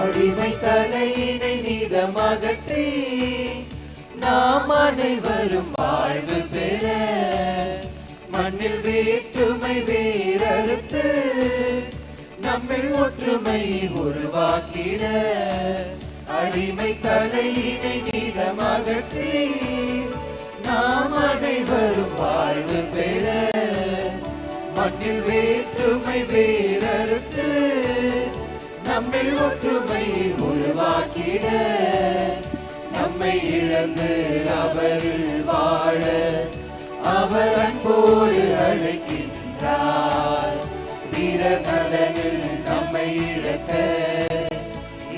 அடிமை தலையினை நீதமகற்றி நாம் அனைவரும் வாழ்வு பெற மண்ணில் வேற்றுமை வேறறுத்து நம்மில் ஒற்றுமை உருவாக்கிட அடிமை தலையினை நீதமகற்றி நாம் அனைவரும் வாழ்வு பெற மண்ணில் வேற்றுமை வேறறுத்து நம்மில் ஒற்றுமை உருவாக்கிட நம்மை இழந்து அவரில் வாழ அவர் அன்போடு அழைக்கின்றார். வீர நலனில் நம்மை இழக்க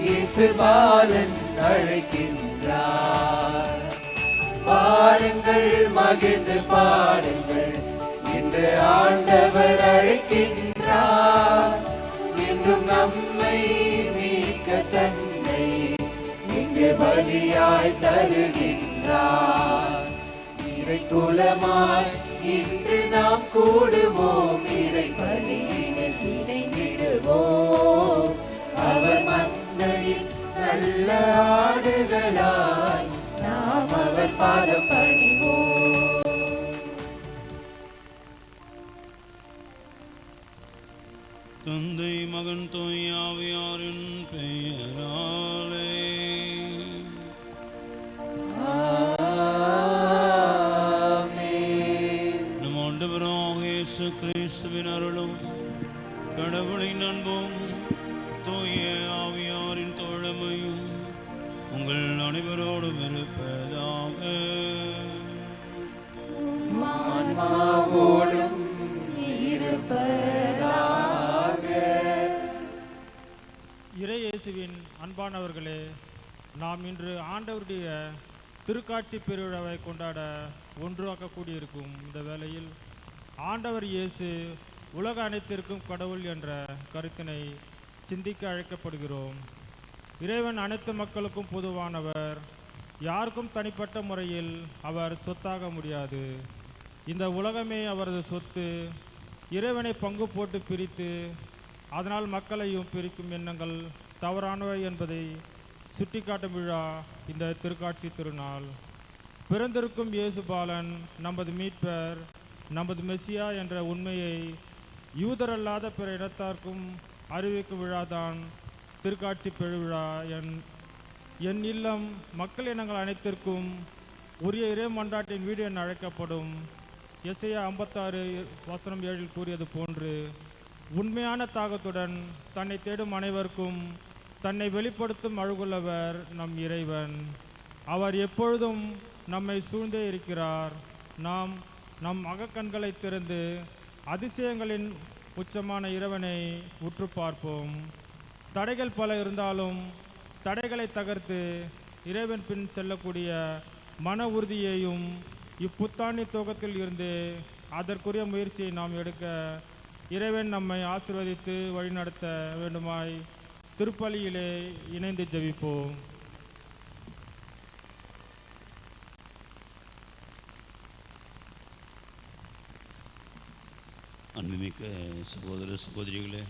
இயேசு பாலன் அழைக்கின்றார். பாருங்கள் மகிழ்ந்து பாடுங்கள், இன்று ஆண்டவர் அழைக்கின்றார். என்றும் நம்மை மீட்க தன்னை இங்கு பலியாய் தருகின்றார். இறை குலமாய் இன்று நாம் கூடுவோம், இறை பலியினில் இணைந்திடுவோம். அவர் மந்தையில் நல்ல ஆடுகளாய் நாம் அவர் பாதம் பணிவோம். தந்தை மகன் தூய ஆவியாரின் பெயராலே நம் ஆண்டவராகிய இயேசு கிறிஸ்துவின் அருளும் கடவுளின் அன்பும் தூய ஆவியாரின் தோழமையும் உங்கள் அனைவரோடும் இருப்பதாக. இறை இயேசுவின் அன்பானவர்களே, நாம் இன்று ஆண்டவருடைய திருக்காட்சி பெருவிழாவை கொண்டாட ஒன்றாக்கக்கூடியிருக்கும் இந்த வேளையில் ஆண்டவர் இயேசு உலக அனைத்திற்கும் கடவுள் என்ற கருத்தினை சிந்திக்க அழைக்கப்படுகிறோம். இறைவன் அனைத்து மக்களுக்கும் பொதுவானவர், யாருக்கும் தனிப்பட்ட முறையில் அவர் சொத்தாக முடியாது. இந்த உலகமே அவரது சொத்து. இறைவனை பங்கு போட்டு பிரித்து அதனால் மக்களையும் பிரிக்கும் எண்ணங்கள் தவறானவை என்பதை சுட்டிக்காட்டும் விழா இந்த திருக்காட்சி திருநாள். பிறந்திருக்கும் இயேசு பாலன் நமது மீட்பர், நமது மெசியா என்ற உண்மையை யூதரல்லாத பிற இனத்தார்க்கும் அறிவிக்கும் விழாதான் திருக்காட்சி பெருவிழா. என் இல்லம் மக்கள் இனங்கள் அனைத்திற்கும் உரிய இறை மன்றாட்டின் வீடு என அழைக்கப்படும். எசையா 56:7 கூறியது போன்று உண்மையான தாகத்துடன் தன்னை தேடும் அனைவருக்கும் தன்னை வெளிப்படுத்தும் அழகுள்ளவர் நம் இறைவன். அவர் எப்பொழுதும் நம்மை சூழ்ந்தே இருக்கிறார். நாம் நம் அகக்கண்களை திறந்து அதிசயங்களின் உச்சமான இறைவனை உற்று பார்ப்போம். தடைகள் பல இருந்தாலும் தடைகளை தகர்த்து இறைவன் பின் செல்லக்கூடிய மன உறுதியையும் இப்புத்தாண்டின் துவக்கத்தில் இருந்து அதற்குரிய முயற்சியை நாம் எடுக்க இறைவன் நம்மை ஆசீர்வதித்து வழிநடத்த வேண்டுமாய் திருப்பலியிலே இணைந்து ஜெபிப்போம். அன்புமிக்க சகோதர சகோதரிகளே,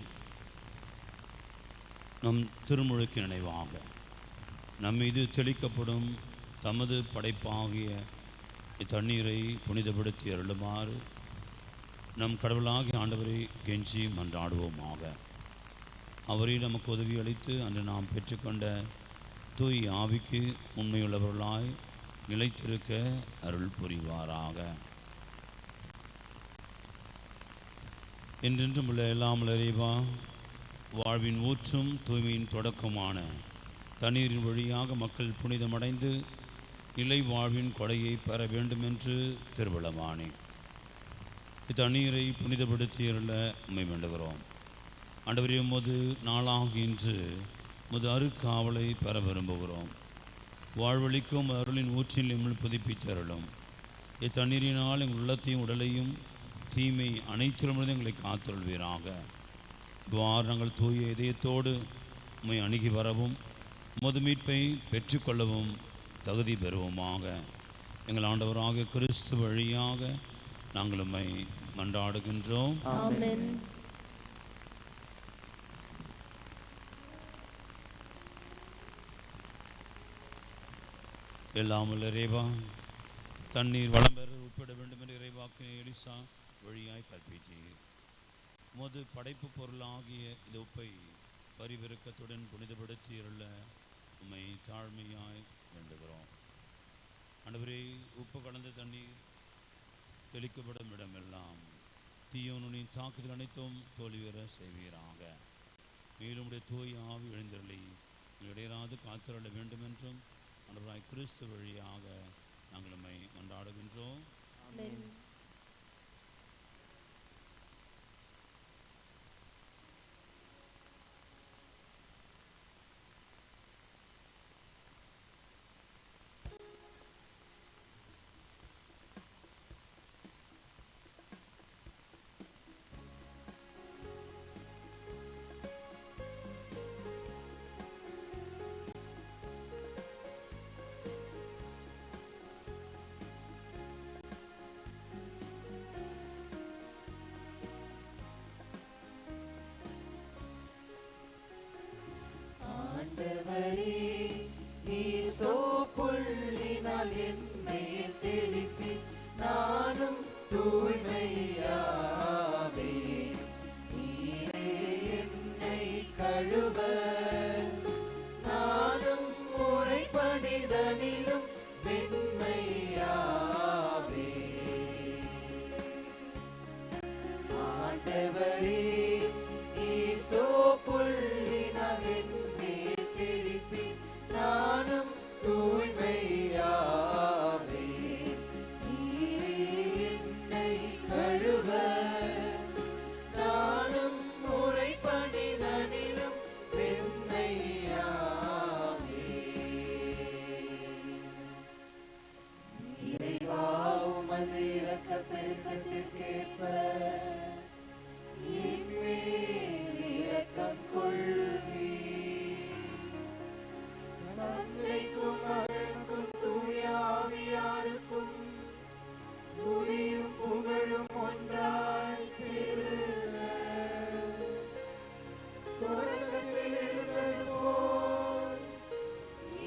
நம் திருமுழுக்கு நினைவாக நம் மீது தெளிக்கப்படும் தமது படைப்பாகிய இத்தண்ணீரை புனிதப்படுத்தி அருளுமாறு நம் கடவுளாகிய ஆண்டவரை கெஞ்சி மன்றாடுவோமாக. அவரை நமக்கு உதவி அளித்து அன்று நாம் பெற்றுக்கொண்ட தூய் ஆவிக்கு உண்மையுள்ளவர்களாய் நிலைத்திருக்க அருள் புரிவாராக. என்றென்றும் உள்ள எல்லாமல் இறைவா, வாழ்வின் ஊற்றும் தூய்மையின் தொடக்கமான தண்ணீரின் வழியாக மக்கள் புனிதமடைந்து நிலை வாழ்வின் கொடையை பெற வேண்டுமென்று திருவிழமானே இத்தண்ணீரை புனிதப்படுத்தியுள்ள உம்மை வேண்டுகிறோம். ஆண்டவரே, உமது நாளாக இன்று உமது அருக்காவலை பெற விரும்புகிறோம். வாழ்வழிக்கும் அருளின் ஊற்றில் எம்மில் புதுப்பித்தருளும். இத்தண்ணீரினால் எங்கள் உள்ளத்தையும் உடலையும் தீமை அனைத்திலுமிருந்து எங்களை காத்தருள்வீராக. இவ்வாறு நாங்கள் தூய இதயத்தோடு உம்மை அணுகி வரவும் உமது மீட்பை பெற்றுக்கொள்ளவும் தகுதி பெறுவோமாக. எங்கள் ஆண்டவராக கிறிஸ்து வழியாக நாங்கள் உம்மை மன்றாடுகின்றோம். ஆமென். எல்லாம் வல்ல இறைவா, தண்ணீர் வளம் பெற உட்பட வேண்டும் என்று இறைவாக்கு எலிசா வழியாய் கற்பித்தீர். உமது படைப்பு பொருளாகிய இந்த உப்பை பரிவிறக்கத்துடன் புனிதப்படுத்தியுள்ள உம்மை தாழ்மையாய் வேண்டுகிறோம். ஆண்டவரே, உப்பு கலந்த தண்ணீர் தெளிக்கப்படும் இடமெல்லாம் தீயோனின் தாக்குதல் அனைத்தும் தோல்வியற செய்வீராக. மேலும் உடைய தூய் ஆவி எழுந்தருளி இடையராது காத்திருள வேண்டும் என்றும் ஆண்டவராய் கிறிஸ்து வழியாக நாங்கள் உம்மை கொண்டாடுகின்றோம். நானும் தூய்மையாவே நீரே என்னை கழுவ நானும் முறைப்படிதனிலும் வெண்மையாவே ஆண்டவரே ஈசோ புள்ளினால் என் மேல் தெளிப்பி நானும் தூய்மையாவே நீரே என்னை கழுவ நானும் முறைப்படிதனிலும் வெண்மையாவே இறைவா உமது இரக்கப் பெருக்கத்திற்கேற்ப என் மேல் இரக்கம் கொள்ளுவீர். தந்தைக்கும் மகனுக்கும் தூய ஆவியாருக்கும் துதியும் புகழும் ஒன்றாய் பெருக. தொடக்கத்தில் இருந்தது போல்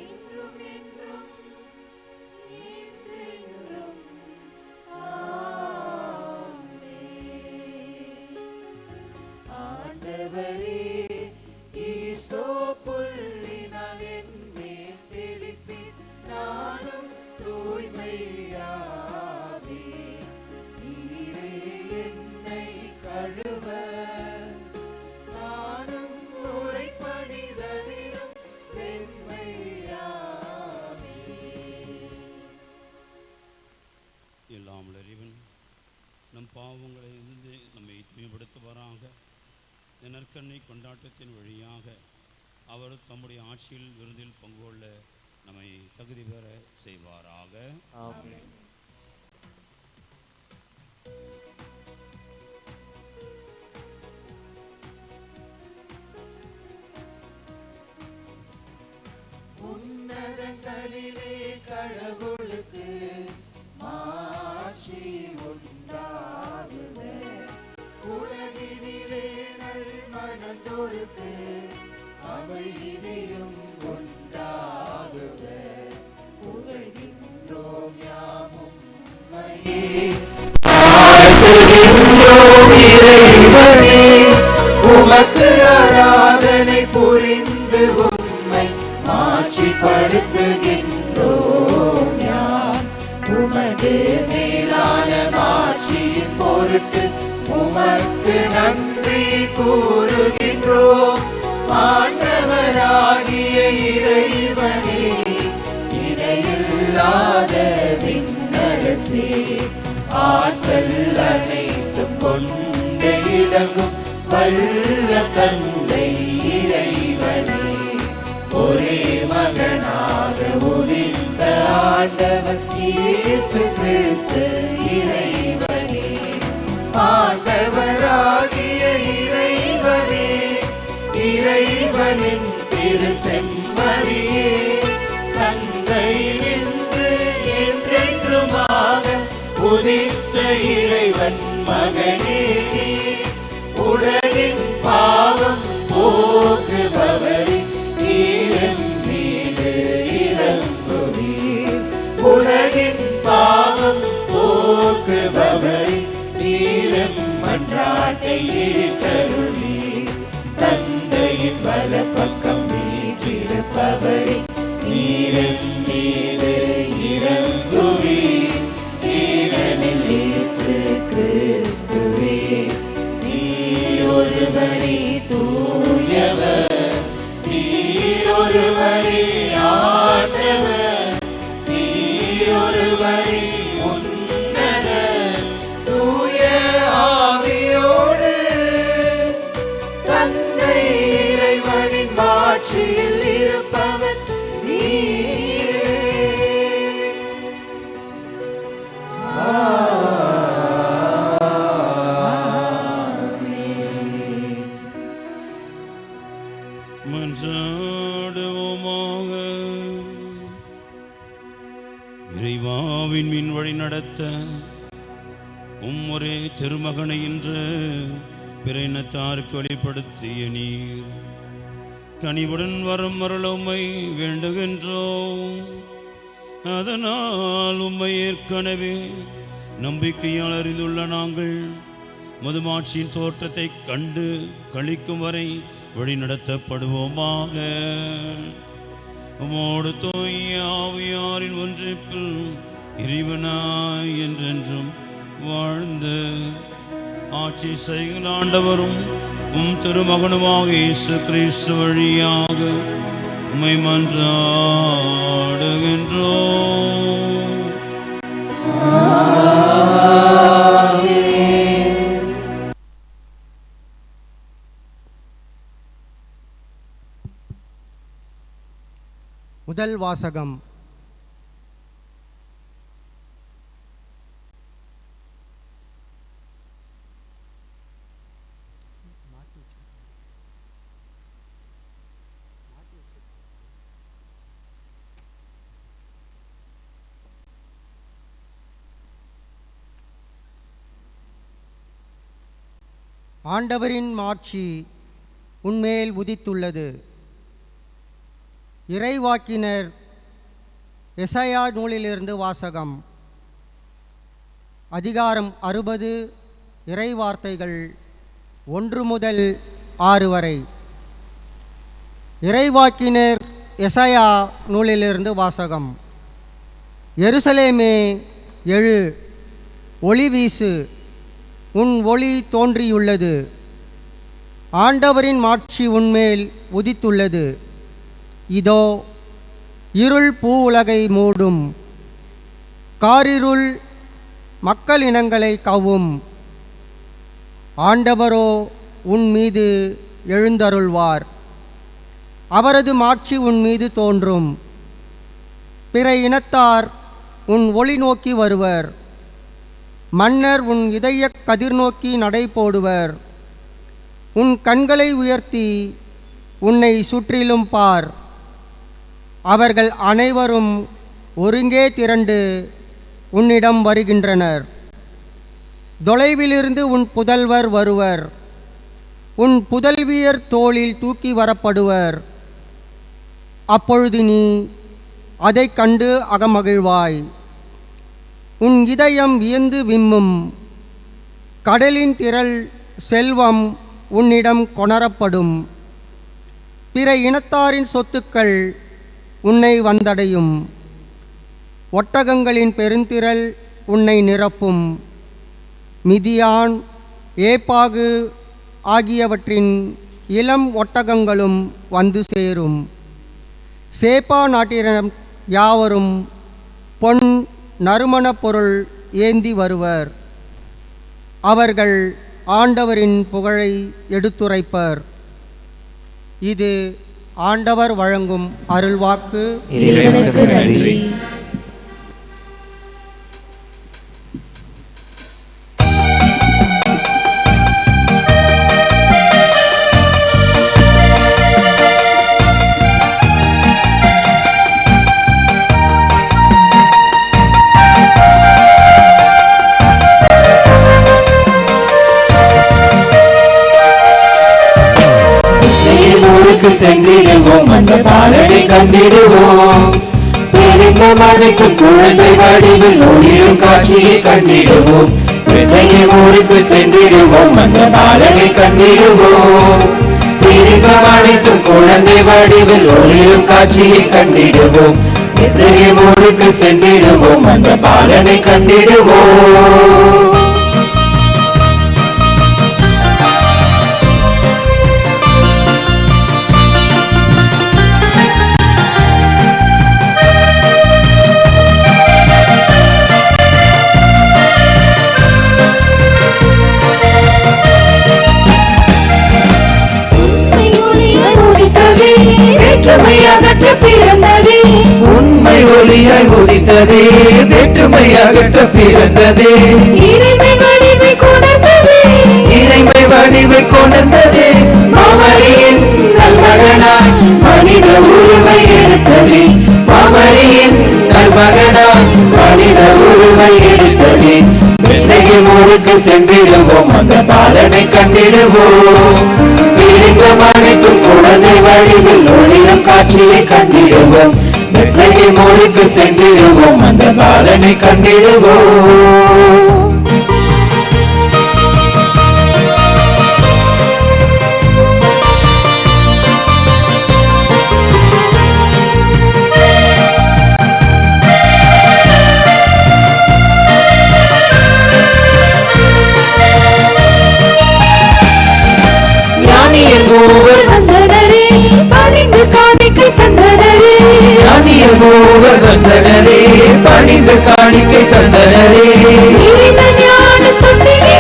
இன்றும் என்றும் என்றென்றும் ஆமென். ஆண்டவரே ஈசோ புள்ளினால் என் மேல் தெளிப்பி நானும் தூய்மையாவே நீரே என்னை கழுவ நானும் முறைப்படிதலிலும் வெண்மையாவே. எல்லாம் வல்ல இறைவன் நம் பாவங்களை இருந்து நம்மை தூய்மைப்படுத்துவாராக. இந்த நற்கருணை கொண்டாட்டத்தின் வழியாக அவர் தம்முடைய ஆட்சியில் விருந்தில் பங்கு கொள்ள நம்மை தகுதி பெற செய்வாராக. ஆமென். உன்னதங்களிலே கடவுளுக்கு மாட்சி உண்டாகுக. உலகினிலே நல்மனதோருக்கு அமைதியும் உண்டாகுக. புகழ்கின்றோம் யாமும் உம்மையே. வாழ்த்துகின்றோம் இறைவனே. உமக்கு ஆராதனை புரிந்து உம்மை மாட்சிப்படுத்துகின்றோம் யாம். உமது மேலான மாட்சியின் பொருட்டு உமக்கு நன்றி கூறுகின்றோம். ஆண்டவராகிய இறைவனே, இணையில்லாத விண்ணரசே, ஆற்றல் அனைத்தும் கொண்டு இலங்கும் வல்ல தந்தை இறைவனே, ஒரே மகனாக உதிர்ந்த ஆண்டவர் இயேசு கிறிஸ்து இறைவனே. ஆண்டவராகிய இறைவனே, இறைவனின் திரு செம்மறியே, தந்தை நின்று என்றென்றுமாக உதித்த இறைவன் மகனே, உலகின் பாவம் போக்குபவரே, நீரின் மீது இறங்குவீர். நீர் ஒருவரே ஆண்டவர், நீர் ஒருவரே உன்னதர். தூய ஆவியோடு தந்தை இறைவனின் மாட்சியில் இருப்பவர் நீரே. மன்றாடுவோமாக. இறைவாவின் மின் வழி நடத்த ஒரே திருமகனை இன்று பிற இனத்தாருக்கு வெளிப்படுத்திய நீர் கனிவுடன் வரும் அருள் உம்மை வேண்டுகின்றோம். அதனால் உம்மை ஏற்கனவே நம்பிக்கையால் அறிந்துள்ள நாங்கள் மதுமாட்சியின் தோற்றத்தை கண்டு கழிக்கும் வரை வழி நடத்தப்படுவோமாக. உமோடு தூய ஆவியாரின் ஒன்றிப்பில் இறைவனாய் என்றென்றும் வாழ்ந்து ஆட்சி செய்கிற ஆண்டவரும் திருமகனுமாக இயேசு கிறிஸ்து வழியாக உம்மை மன்றாடுகின்றோம். முதல் வாசகம். ஆண்டவரின் மாட்சி உன்மேல் உதித்துள்ளது. இறைவாக்கினர் எசாயா நூலிலிருந்து வாசகம். அதிகாரம் 60, இறைவார்த்தைகள் 1 முதல் 6 வரை. இறைவாக்கினர் எசாயா நூலிலிருந்து வாசகம். எருசலேமே எழு, ஒளி வீசு, உன் ஒளி தோன்றியுள்ளது. ஆண்டவரின் மாட்சி உன்மேல் உதித்துள்ளது. இதோ இருள் பூ உலகை மூடும், காரிருள் மக்கள் இனங்களை கவ்வும். ஆண்டவரோ உன் மீது எழுந்தருள்வார், அவரது மாட்சி உன் மீது தோன்றும். பிற இனத்தார் உன் ஒளி நோக்கி வருவர், மன்னர் உன் இதய கதிர் நோக்கி நடை போடுவர். உன் கண்களை உயர்த்தி உன்னை சுற்றிலும் பார். அவர்கள் அனைவரும் ஒருங்கே திரண்டு உன்னிடம் வருகின்றனர். தொலைவிலிருந்து உன் புதல்வர் வருவர், உன் புதல்வியர் தோளில் தூக்கி வரப்படுவர். அப்பொழுது நீ அதை கண்டு அகமகிழ்வாய். உன் இதயம் வியந்து விம்மும். கடலின் திரள் செல்வம் உன்னிடம் கொணரப்படும். பிற இனத்தாரின் சொத்துக்கள் உன்னை வந்தடையும். ஒட்டகங்களின் பெருந்திரள் உன்னை நிரப்பும். மிதியான், ஏப்பாகு ஆகியவற்றின் இளம் ஒட்டகங்களும் வந்து சேரும். சேப்பா நாட்டினர் யாவரும் பொன் நறுமணப் பொருள் ஏந்தி வருவர். அவர்கள் ஆண்டவரின் புகழை எடுத்துரைப்பர். இது ஆண்டவர் வழங்கும் அருள்வாக்கு. இறைவனுக்கு நன்றி. சென்றிடுவோம், அந்த பாலனை கண்டிடுவோம். பெரின்பம் அனைக்கும் குழந்தை வடிவில் ஒளிரும் காட்சியை கண்டிடுவோம். விதையின் ஊருக்கு சென்றிடுவோம், அந்த பாலனை கண்டிடுவோம். பெரின்பம் அனைக்கும் குழந்தை வடிவில் ஒளிரும் காட்சியை கண்டிடுவோம். விதையின் ஊருக்கு சென்றிடுவோம், அந்த பாலனை கண்டிடுவோம். எடுத்ததே, வேற்றுமை அகற்ற பிறந்ததே, இறைமை வடிவை கொணர்ந்ததே, இறைமை வடிவை கொணர்ந்ததே, மாமரியின் நல்மகனாய் மனித உருவை எடுத்ததே, மாமரியின் நல்மகனாய் மனித உருவை எடுத்ததே. பெண்ணையும் ஊருக்கு சென்றிடுவோம், அந்த பாலனை கண்டிடுவோம். வீரிங்கம் அனைத்தும் குழந்தை வடிவில் ஒளிரும் காட்சியை கண்டிடுவோம். பெண்ணையும் ஊருக்கு சென்றிடுவோம், அந்த பாலனை கண்டிடுவோம். மூவர் வந்தனரே, பணிந்து காணிக்கை தந்தனரே, ஞானியர் மூவர் வந்தனரே, பணிந்து காணிக்கை தந்தனரே. நிறைந்த ஞான தொட்டிலே,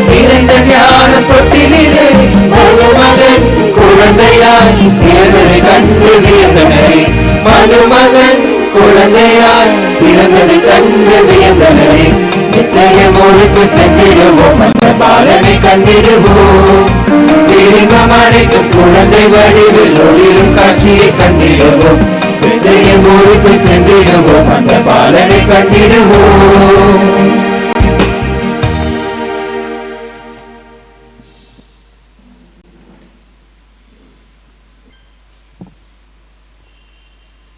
நிறைந்த ஞான தொட்டிலே, மருமகன் குழந்தையாய் பிறந்ததை கண்டு வியந்தனரே, மருமகன் குழந்தையாய் பிறந்ததை கண்டு வியந்தனரே. நித்தியம் ஊருக்கு சென்றிடுவோம், அந்த பாலனை கண்டிடுவோம். வீரிங்கம் அனைத்தும் குழந்தை வடிவில் ஒளிரும் காட்சியை கண்டிடுவோம். நித்தியம் ஊருக்கு சென்றிடுவோம், அந்த பாலனை கண்டிடுவோம்.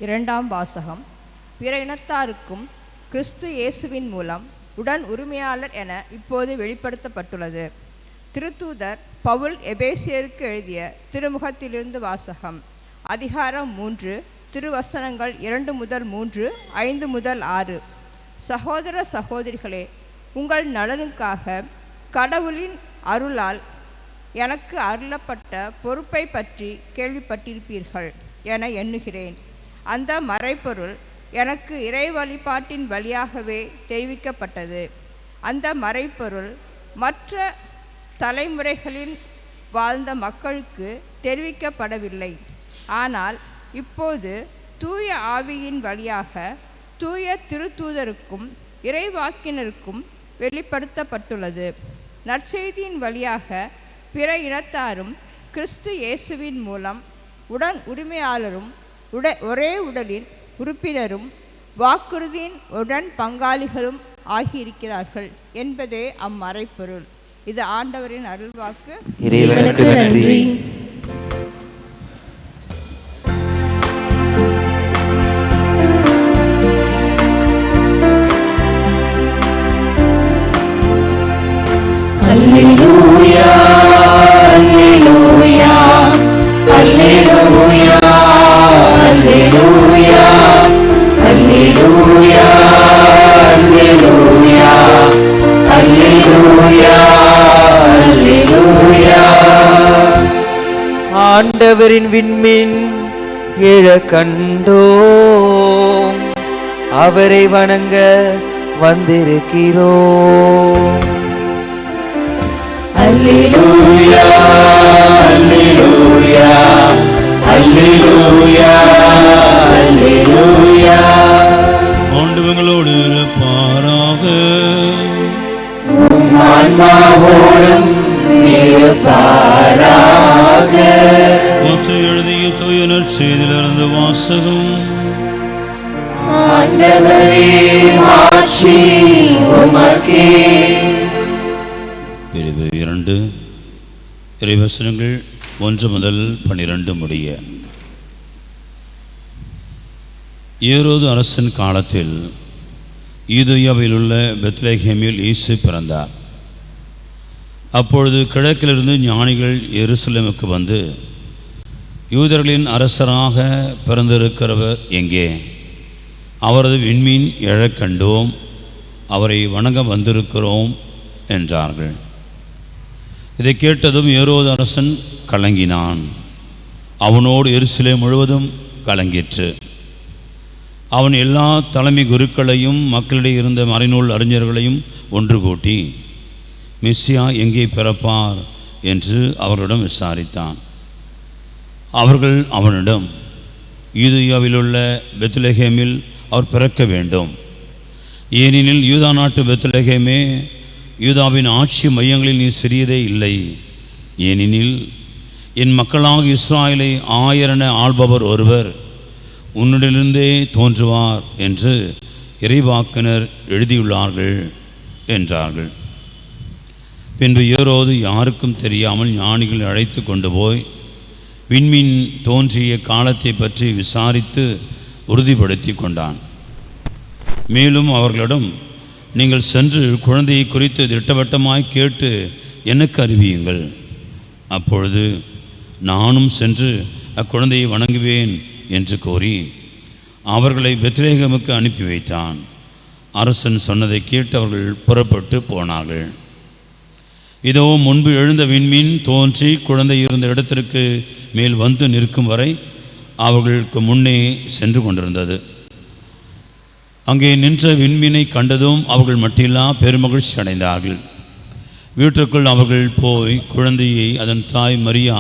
இரண்டாம் வாசகம். பிற இனத்தாருக்கும் கிறிஸ்து இயேசுவின் மூலம் உடன் உரிமையாளர் என இப்போது வெளிப்படுத்தப்பட்டுள்ளது. திருத்தூதர் பவுல் எபேசியருக்கு எழுதிய திருமுகத்திலிருந்து வாசகம். அதிகாரம் 3, திருவசனங்கள் 2 முதல் 3, 5 முதல் 6. சகோதர சகோதரிகளே, உங்கள் நலனுக்காக கடவுளின் அருளால் எனக்கு அருளப்பட்ட பொறுப்பை பற்றி கேள்விப்பட்டிருப்பீர்கள் என எண்ணுகிறேன். அந்த மறைப்பொருள் எனக்கு இறை வழிபாட்டின் வழியாகவே தெரிவிக்கப்பட்டது. அந்த மறைப்பொருள் மற்ற தலைமுறைகளில் வாழ்ந்த மக்களுக்கு தெரிவிக்கப்படவில்லை. ஆனால் இப்போது தூய ஆவியின் வழியாக தூய திருத்தூதருக்கும் இறைவாக்கினருக்கும் வெளிப்படுத்தப்பட்டுள்ளது. நற்செய்தியின் வழியாக பிற இனத்தாரும் கிறிஸ்து இயேசுவின் மூலம் உடன் உரிமையாளரும் ஒரே உடலின் உறுப்பினரும் வாக்குறுதியின் உடன் பங்காளிகளும் ஆகியிருக்கிறார்கள் என்பதே அம்மறைப்பொருள். இது ஆண்டவரின் அருள்வாக்கு. இறைவனுக்கு நன்றி. அல்லேலூயா, அல்லேலூயா, அல்லேலூயா, அல்லேலூயா, அல்லேலூயா, அல்லேலூயா, அல்லேலூயா, அல்லேலூயா. ஆண்டவரின் விண்மீன் எழ கண்டோம், அவரை வணங்க வந்திருக்கிறோம். அல்லேலூயா, அல்லேலூயா, அல்லேலூயா, அல்லேலூயா. ஆண்டவங்களோடு இருப்பாராக. உம் ஆன்மாவோடும் இருப்பாராக. மத்தேயு எழுதிய தூய நற்செய்தியிலிருந்து வாசகம். ஆண்டவரே, மாட்சி உமக்கே. பிரிவு 2, இறைவசனங்கள் 1 முதல் 12 முடிய. ஏரோது அரசன் காலத்தில் யூதேயாவில் உள்ள பெத்லகேமில் இயேசு பிறந்தார். அப்பொழுது கிழக்கிலிருந்து ஞானிகள் எருசலேமுக்கு வந்து, யூதர்களின் அரசராக பிறந்திருக்கிறவர் எங்கே? அவரது விண்மீன் எழக் கண்டோம், அவரை வணங்க வந்திருக்கிறோம் என்றார்கள். இதை கேட்டதும் ஏரோது அரசன் கலங்கினான். அவனோடு எருசலேம் முழுவதும் கலங்கிற்று. அவன் எல்லா தலைமை குருக்களையும் மக்களிடையே இருந்த மறைநூல் அறிஞர்களையும் ஒன்று கூட்டி, மெசியா எங்கே பிறப்பார் என்று அவர்களிடம் விசாரித்தான். அவர்கள் அவனிடம், யூதேயாவில் உள்ள பெத்லகேமில் அவர் பிறக்க வேண்டும். ஏனெனில் யூதா நாட்டு பெத்லகேமே, யூதாவின் ஆட்சி மையங்களில் நீ சிறியதே இல்லை. ஏனெனில் என் மக்களாக இஸ்ராயலை ஆயரென ஆள்பவர் ஒருவர் உன்னிடமிருந்தே தோன்றுவார் என்று இறைவாக்கினர் எழுதியுள்ளார்கள் என்றார்கள். பின்பு ஏரோது யாருக்கும் தெரியாமல் ஞானிகள் அழைத்து கொண்டு போய் விண்மீன் தோன்றிய காலத்தை பற்றி விசாரித்து உறுதிப்படுத்தி கொண்டான். மேலும் அவர்களிடம், நீங்கள் சென்று குழந்தையை குறித்து திட்டவட்டமாய் கேட்டு எனக்கு அறிவியுங்கள். அப்பொழுது நானும் சென்று அக்குழந்தையை வணங்குவேன் என்று கூறி அவர்களை பெத்லகேமுக்கு அனுப்பி வைத்தான். அரசன் சொன்னதை கேட்டு அவர்கள் புறப்பட்டு போனார்கள். இதோ முன்பு எழுந்த விண்மீன் தோன்றி குழந்தை இருந்த இடத்திற்கு மேல் வந்து நிற்கும் வரை அவர்களுக்கு முன்னே சென்று கொண்டிருந்தது. அங்கே நின்ற விண்மீனை கண்டதும் அவர்கள் மட்டில்லா பெருமகிழ்ச்சி அடைந்தார்கள். வீட்டுக்குள் அவர்கள் போய் குழந்தையை அதன் தாய் மரியா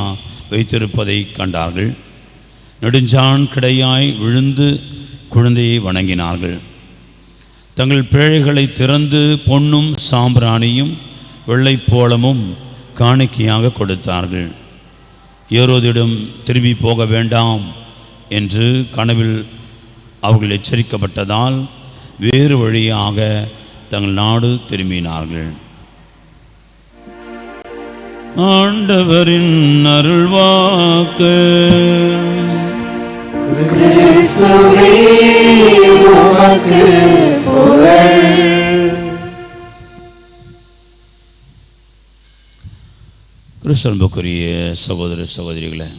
வைத்திருப்பதை கண்டார்கள். நெடுஞ்சான் கிடையாய் விழுந்து குழந்தையை வணங்கினார்கள். தங்கள் பேழைகளை திறந்து பொன்னும் சாம்பிராணியும் வெள்ளைப்போளமும் காணிக்கையாக கொடுத்தார்கள். ஏரோதிடம் திரும்பி போக வேண்டாம் என்று கனவில் அவர்கள் எச்சரிக்கப்பட்டதால் வேறு வழியாக தங்கள் நாடு திரும்பினார்கள். ஆண்டவரின் அருள்வாக்கு. கிறிஸ்துவே உமக்கு புகழ். கிறிஸ்தவனுக்குரிய சகோதர சகோதரிகளே,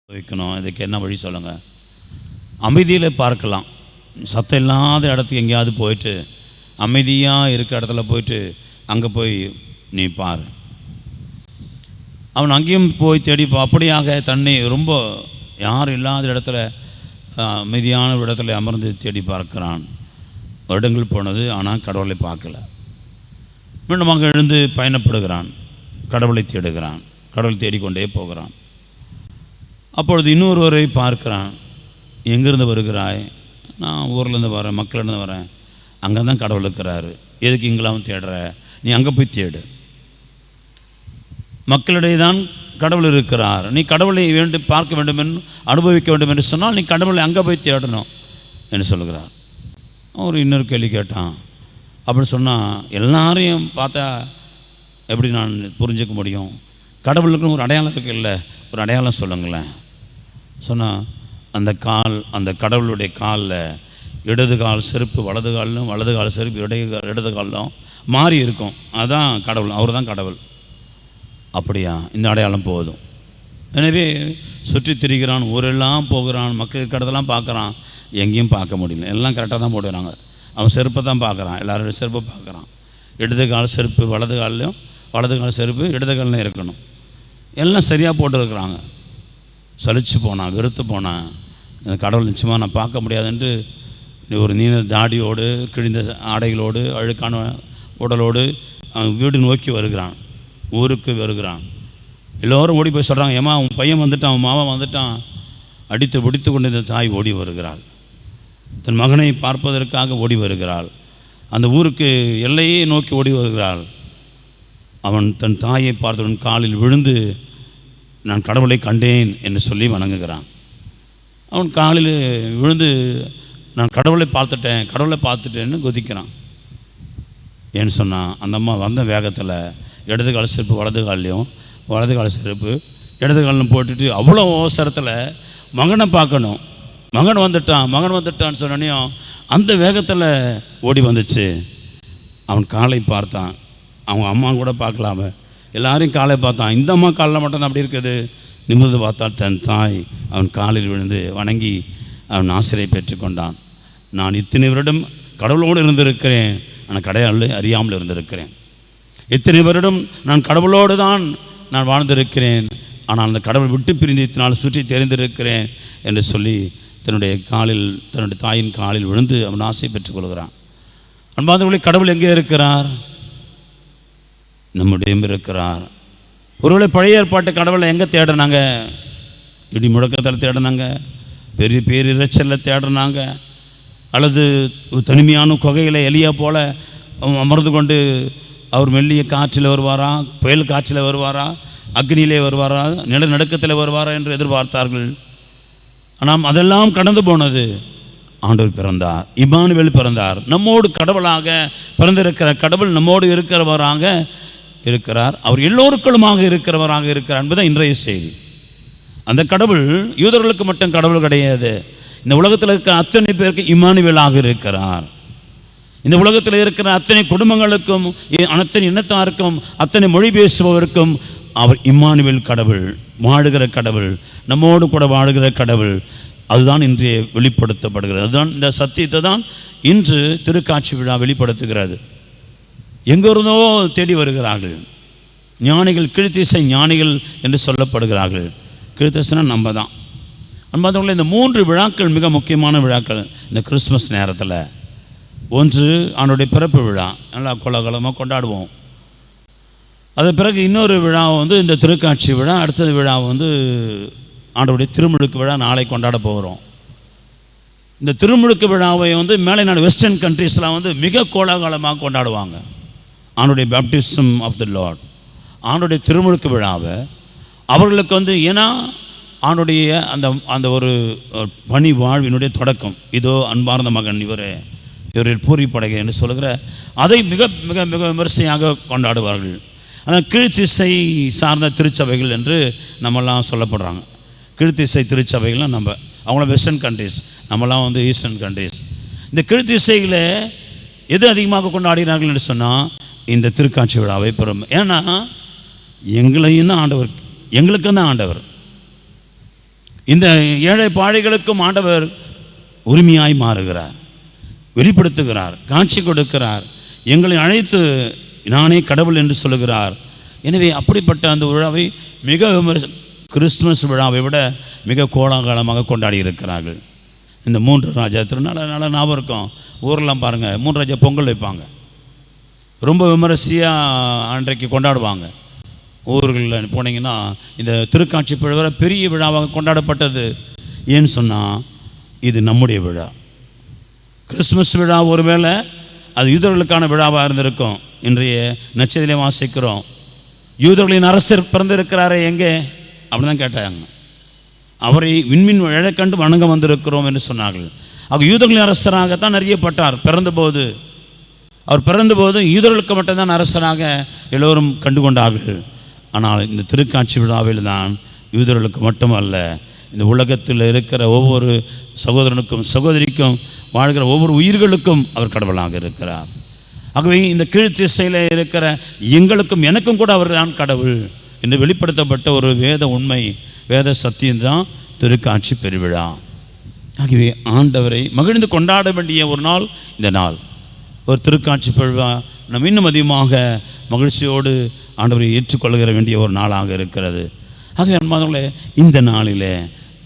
வைக்கணும். இதுக்கு என்ன வழி சொல்லுங்கள்? அமைதியில் பார்க்கலாம். சத்தம் இல்லாத இடத்துக்கு எங்கேயாவது போயிட்டு அமைதியாக இருக்கிற இடத்துல போயிட்டு அங்கே போய் நீ பார். அவன் அங்கேயும் போய் தேடிப்போ அப்படியாக தன்னை ரொம்ப யாரும் இல்லாத இடத்துல அமைதியான இடத்துல அமர்ந்து தேடி பார்க்கிறான். வருடங்கள் போனது, ஆனால் கடவுளை பார்க்கல. மீண்டும் அங்கே எழுந்து பயணப்படுகிறான். கடவுளை தேடுகிறான். கடவுளை தேடிக்கொண்டே போகிறான். அப்பொழுது இன்னொருவரை பார்க்கிறான். எங்கேருந்து வருகிறாய்? நான் ஊர்லேருந்து வரேன், மக்களிருந்து வரேன். அங்கே தான் கடவுள் இருக்கிறாரு. எதுக்கு இங்கெல்லாம் தேடுற? நீ அங்கே போய் தேடு. மக்களிடையே தான் கடவுள் இருக்கிறார். நீ கடவுளை பார்க்க வேண்டும் என்று அனுபவிக்க வேண்டும் என்று சொன்னால் நீ கடவுளை அங்கே போய் தேடணும் என்று சொல்கிறார். அவர் இன்னொரு கேள்வி கேட்டான். அப்படி சொன்னால் எல்லாரையும் பார்த்தா எப்படி நான் புரிஞ்சிக்க முடியும்? கடவுளுக்குன்னு ஒரு அடையாளம் இருக்கு இல்லை? ஒரு அடையாளம் சொல்லுங்களேன். சொன்னால் அந்த கடவுளுடைய காலில் இடது கால் செருப்பு வலது காலிலும், வலது கால் செருப்பு இடது காலிலும் மாறி இருக்கும். அதுதான் கடவுள். அவர் தான் கடவுள். அப்படியா? இந்த அடையாளம் போதும். எனவே சுற்றி திரிகிறான், ஊரெல்லாம் போகிறான், மக்கள் இருக்கிறதெல்லாம் பார்க்குறான். எங்கேயும் பார்க்க முடியல. எல்லாம் கரெக்டாக தான் போடுறாங்க. அவன் செருப்பை தான் பார்க்குறான். எல்லாரோட செருப்பை பார்க்குறான். இடது கால் செருப்பு வலது காலிலும், வலது கால் செருப்பு இடது காலிலும் இருக்கணும். எல்லாம் சரியாக போட்டுருக்குறாங்க. சலிச்சு போனான், வெறுத்து போனான். இந்த கடவுள் நிச்சயமாக நான் பார்க்க முடியாதுன்ட்டு ஒரு நீண்ட தாடியோடு, கிழிந்த ஆடைகளோடு, அழுக்கான உடலோடு அவன் வீடு நோக்கி வருகிறான். ஊருக்கு வருகிறான். எல்லோரும் ஓடி போய் சொல்கிறாங்க, ஏமா அவன் பையன் வந்துட்டான், அவன் மாவன் வந்துட்டான். அடித்து பிடித்து கொண்டு இந்த தாய் ஓடி வருகிறாள். தன் மகனை பார்ப்பதற்காக ஓடி வருகிறாள். அந்த ஊருக்கு எல்லையே நோக்கி ஓடி வருகிறாள். அவன் தன் தாயை பார்த்தவுடன் காலில் விழுந்து நான் கடவுளை கண்டேன் என்று சொல்லி வணங்குகிறான். அவன் காலில் விழுந்து நான் கடவுளை பார்த்துட்டேன்னு குதிக்கிறான். ஏன்னு சொன்னால் அந்த அம்மா வந்த வேகத்தில் இடது கால செருப்பு வலது காலையும், வலது கால செருப்பு இடது காலிலும் போட்டுட்டு அவ்வளோ அவசரத்தில் மகனை பார்க்கணும். மகன் வந்துட்டான்னு சொன்னோன்னையும் அந்த வேகத்தில் ஓடி வந்துச்சு. அவன் காலை பார்த்தான். அவங்க அம்மா கூட பார்க்கலாம எல்லாரையும் காலை பார்த்தான். இந்த அம்மா காலில் மட்டும் அப்படி இருக்குது. நிமிர்ந்து பார்த்தால் தன் தாய் அவன் காலில் விழுந்து வணங்கி அவன் ஆசிரியை பெற்றுக்கொண்டான். நான் இத்தனை வருடம் கடவுளோடு இருந்திருக்கிறேன், ஆனால் கடவுளை அறியாமல் இருந்திருக்கிறேன். இத்தனை வருடம் நான் கடவுளோடு தான் நான் வாழ்ந்திருக்கிறேன், ஆனால் அந்த கடவுள் விட்டு பிரிந்து இத்தனால் சுற்றி தெரிந்திருக்கிறேன் என்று சொல்லி தன்னுடைய தாயின் காலில் விழுந்து அவன் ஆசை பெற்றுக்கொள்கிறான். அன்பார்ந்தவர்களே, கடவுள் எங்கே இருக்கிறார்? நம்முடையும் இருக்கிறார். ஒருவேளை பழைய ஏற்பாட்டு கடவுளை எங்கே தேடினாங்க? இடி முழக்கத்தில் தேடினாங்க, பெரிய பேரிரைச்சலில் தேடினாங்க, அல்லது தனிமையான குகையில் எலியா போல அமர்ந்து கொண்டு அவர் மெல்லிய காற்றில் வருவாரா, புயல் காற்றில் வருவாரா, அக்னியிலே வருவாரா, நிலநடுக்கத்தில் வருவாரா என்று எதிர்பார்த்தார்கள். ஆனால் அதெல்லாம் கடந்து போனது. ஆண்டவர் பிறந்தார், இம்மானுவேல் பிறந்தார். நம்மோடு கடவுளாக பிறந்திருக்கிற கடவுள் நம்மோடு இருக்கிறவராக இருக்கிறார். அவர் எல்லோருக்களுமாக இருக்கிறவராக இருக்கிறார் என்பதுதான் இன்றைய செய்தி. அந்த கடவுள் யூதர்களுக்கு மட்டும் கடவுள் கிடையாது. இந்த உலகத்தில் இருக்கிற அத்தனை பேருக்கு இம்மானுவேலாக இருக்கிறார். இந்த உலகத்தில் இருக்கிற அத்தனை குடும்பங்களுக்கும், அத்தனை இனத்தாருக்கும், அத்தனை மொழி பேசுபவருக்கும் அவர் இம்மானுவேல் கடவுள், வாழுகிற கடவுள், நம்மோடு கூட வாழுகிற கடவுள். அதுதான் இன்றைய வெளிப்படுத்தப்படுகிறது. அதுதான் இந்த சத்தியத்தை தான் இன்று திருக்காட்சி விழா வெளிப்படுத்துகிறது. எங்கிருந்தோ தேடி வருகிறார்கள் ஞானிகள், கீழ்த்திசை ஞானிகள் என்று சொல்லப்படுகிறார்கள். கீழ்த்திசைனா நம்ம தான். அன்பார்ந்தவர்களே, இந்த 3 விழாக்கள் மிக முக்கியமான விழாக்கள் இந்த கிறிஸ்மஸ் நேரத்தில். ஒன்று ஆண்டுடைய பிறப்பு விழா, நல்லா கோலாகலமாக கொண்டாடுவோம். அது பிறகு இன்னொரு விழா இந்த திருக்காட்சி விழா. அடுத்தது விழா ஆண்டவருடைய திருமுழுக்கு விழா நாளை கொண்டாட போகிறோம். இந்த திருமுழுக்கு விழாவை மேலை நாடு வெஸ்டர்ன் கண்ட்ரீஸில் மிக கோலாகலமாக கொண்டாடுவாங்க. ஆண்டுடைய பேப்டிசம் ஆஃப் த லார்ட், ஆண்டுடைய திருமுழுக்கு விழாவை அவர்களுக்கு ஏன்னா ஆண்டுடைய அந்த ஒரு பணி வாழ்வினுடைய தொடக்கம். இதோ அன்பார்ந்த மகன் இவரில் பூரிப்படைக என்று சொல்லுகிற அதை மிக மிக மிக விமர்சையாக கொண்டாடுவார்கள். ஆனால் கீழ்த்திசை சார்ந்த திருச்சபைகள் என்று நம்மெல்லாம் சொல்லப்படுறாங்க. கீழ்த்திசை திருச்சபைகள்லாம் அவங்கள வெஸ்டர்ன் கண்ட்ரீஸ், நம்மலாம் ஈஸ்டர்ன் கண்ட்ரீஸ். இந்த கீழ்த்திசையில் எது அதிகமாக கொண்டாடினார்கள் என்று சொன்னால் இந்த திருக்காட்சி விழாவை பெறும். ஏன்னா எங்களையும் தான் ஆண்டவர், எங்களுக்கு தான் ஆண்டவர், இந்த ஏழை பாழைகளுக்கும் ஆண்டவர் உரிமையாய் மாறுகிறார், வெளிப்படுத்துகிறார், காட்சி கொடுக்கிறார், எங்களை அழைத்து நானே கடவுள் என்று சொல்லுகிறார். எனவே அப்படிப்பட்ட அந்த விழாவை மிக கிறிஸ்துமஸ் விழாவை விட மிக கோலாகலமாக கொண்டாடி இருக்கிறார்கள். இந்த 3 ராஜா திருநாள் நல்லா ஞாபகம் இருக்கும். ஊரெல்லாம் பாருங்கள், 3 ராஜா பொங்கல் வைப்பாங்க, ரொம்ப விமரிசையாக அன்றைக்கு கொண்டாடுவாங்க. ஊர்களில் போனீங்கன்னா இந்த திருக்காட்சி விழா பெரிய விழாவாக கொண்டாடப்பட்டது. ஏன்னு சொன்னால் இது நம்முடைய விழா. கிறிஸ்துமஸ் விழா ஒருவேளை அது யூதர்களுக்கான விழாவாக இருந்திருக்கும். இன்றைய நட்சத்திரத்திலே வாசிக்கிறோம், யூதர்களின் அரசர் பிறந்திருக்கிறாரே எங்கே அப்படின்னு தான் கேட்டாங்க. அவரை விண்மின் இழக்கண்டு வணங்க வந்திருக்கிறோம் என்று சொன்னார்கள். அவர் யூதர்களின் அரசராகத்தான் அறியப்பட்டார். அவர் பிறந்தபோது யூதர்களுக்கு மட்டும்தான் அரசராக எல்லோரும் கண்டுகொண்டார்கள். ஆனால் இந்த திருக்காட்சி விழாவில் தான் யூதர்களுக்கு மட்டுமல்ல, இந்த உலகத்தில் இருக்கிற ஒவ்வொரு சகோதரனுக்கும் சகோதரிக்கும் வாழ்கிற ஒவ்வொரு உயிர்களுக்கும் அவர் கடவுளாக இருக்கிறார். ஆகவே இந்த கீழ்த்திசையில் இருக்கிற எங்களுக்கும் எனக்கும் கூட அவர் தான் கடவுள் என்று வெளிப்படுத்தப்பட்ட ஒரு வேத உண்மை, வேத சத்தியம்தான் திருக்காட்சி பெருவிழா. ஆகவே ஆண்டவரை மகிழ்ந்து கொண்டாட வேண்டிய ஒரு நாள் இந்த நாள். ஒரு திருக்காட்சி பெருவிழா நம்ம இன்னும் அதிகமாக மகிழ்ச்சியோடு ஆண்டவரை ஏற்றுக்கொள்கிற வேண்டிய ஒரு நாளாக இருக்கிறது. ஆகவே அன்பானவர்களே, இந்த நாளிலே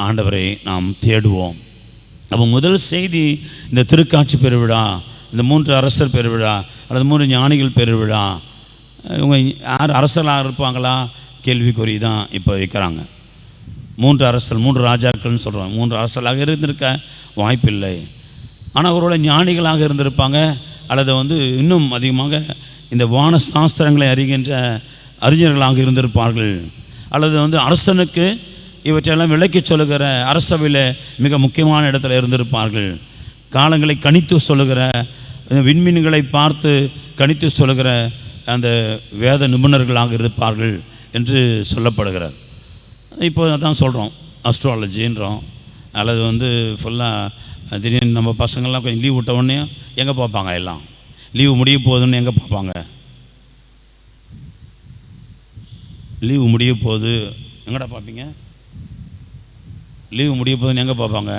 ஆண்டவரை நாம் தேடுவோம். அப்போ முதல் செய்தி இந்த திருக்காட்சி பெருவிழா, இந்த 3 அரசர் பெருவிழா அல்லது 3 ஞானிகள் பெருவிழா. இவங்க யார் அரசராக இருப்பாங்களா கேள்விக்குறி தான் இப்போ வைக்கிறாங்க. 3 அரசர், 3 ராஜாக்கள்னு சொல்கிறாங்க. 3 அரசராக இருந்திருக்க வாய்ப்பில்லை. ஆனால் அவரோட ஞானிகளாக இருந்திருப்பாங்க, அல்லது இன்னும் அதிகமாக இந்த வான சாஸ்திரங்களை அறிகின்ற அறிஞர்களாக இருந்திருப்பார்கள். அல்லது வந்து அரசனுக்கு இவற்றையெல்லாம் விளக்கி சொல்லுகிற அரசவையில் மிக முக்கியமான இடத்துல இருந்திருப்பார்கள். காலங்களை கணித்து சொல்லுகிற, விண்மீன்களை பார்த்து கணித்து சொல்லுகிற அந்த வேத நிபுணர்களாக இருப்பார்கள் என்று சொல்லப்படுகிறார். இப்போ அதான் சொல்கிறோம், அஸ்ட்ராலஜின்றோம். அல்லது வந்து ஃபுல்லாக திடீர்னு நம்ம பசங்கள்லாம் கொஞ்சம் லீவ் விட்ட உடனே எங்கே பார்ப்பாங்க, எல்லாம் லீவு முடிய போகுதுன்னு எங்கே பார்ப்பாங்க? லீவு முடிய போகுது எங்கடா பார்ப்பீங்க? லீவு முடிய போகுதுன்னு எங்கே பார்ப்பாங்க?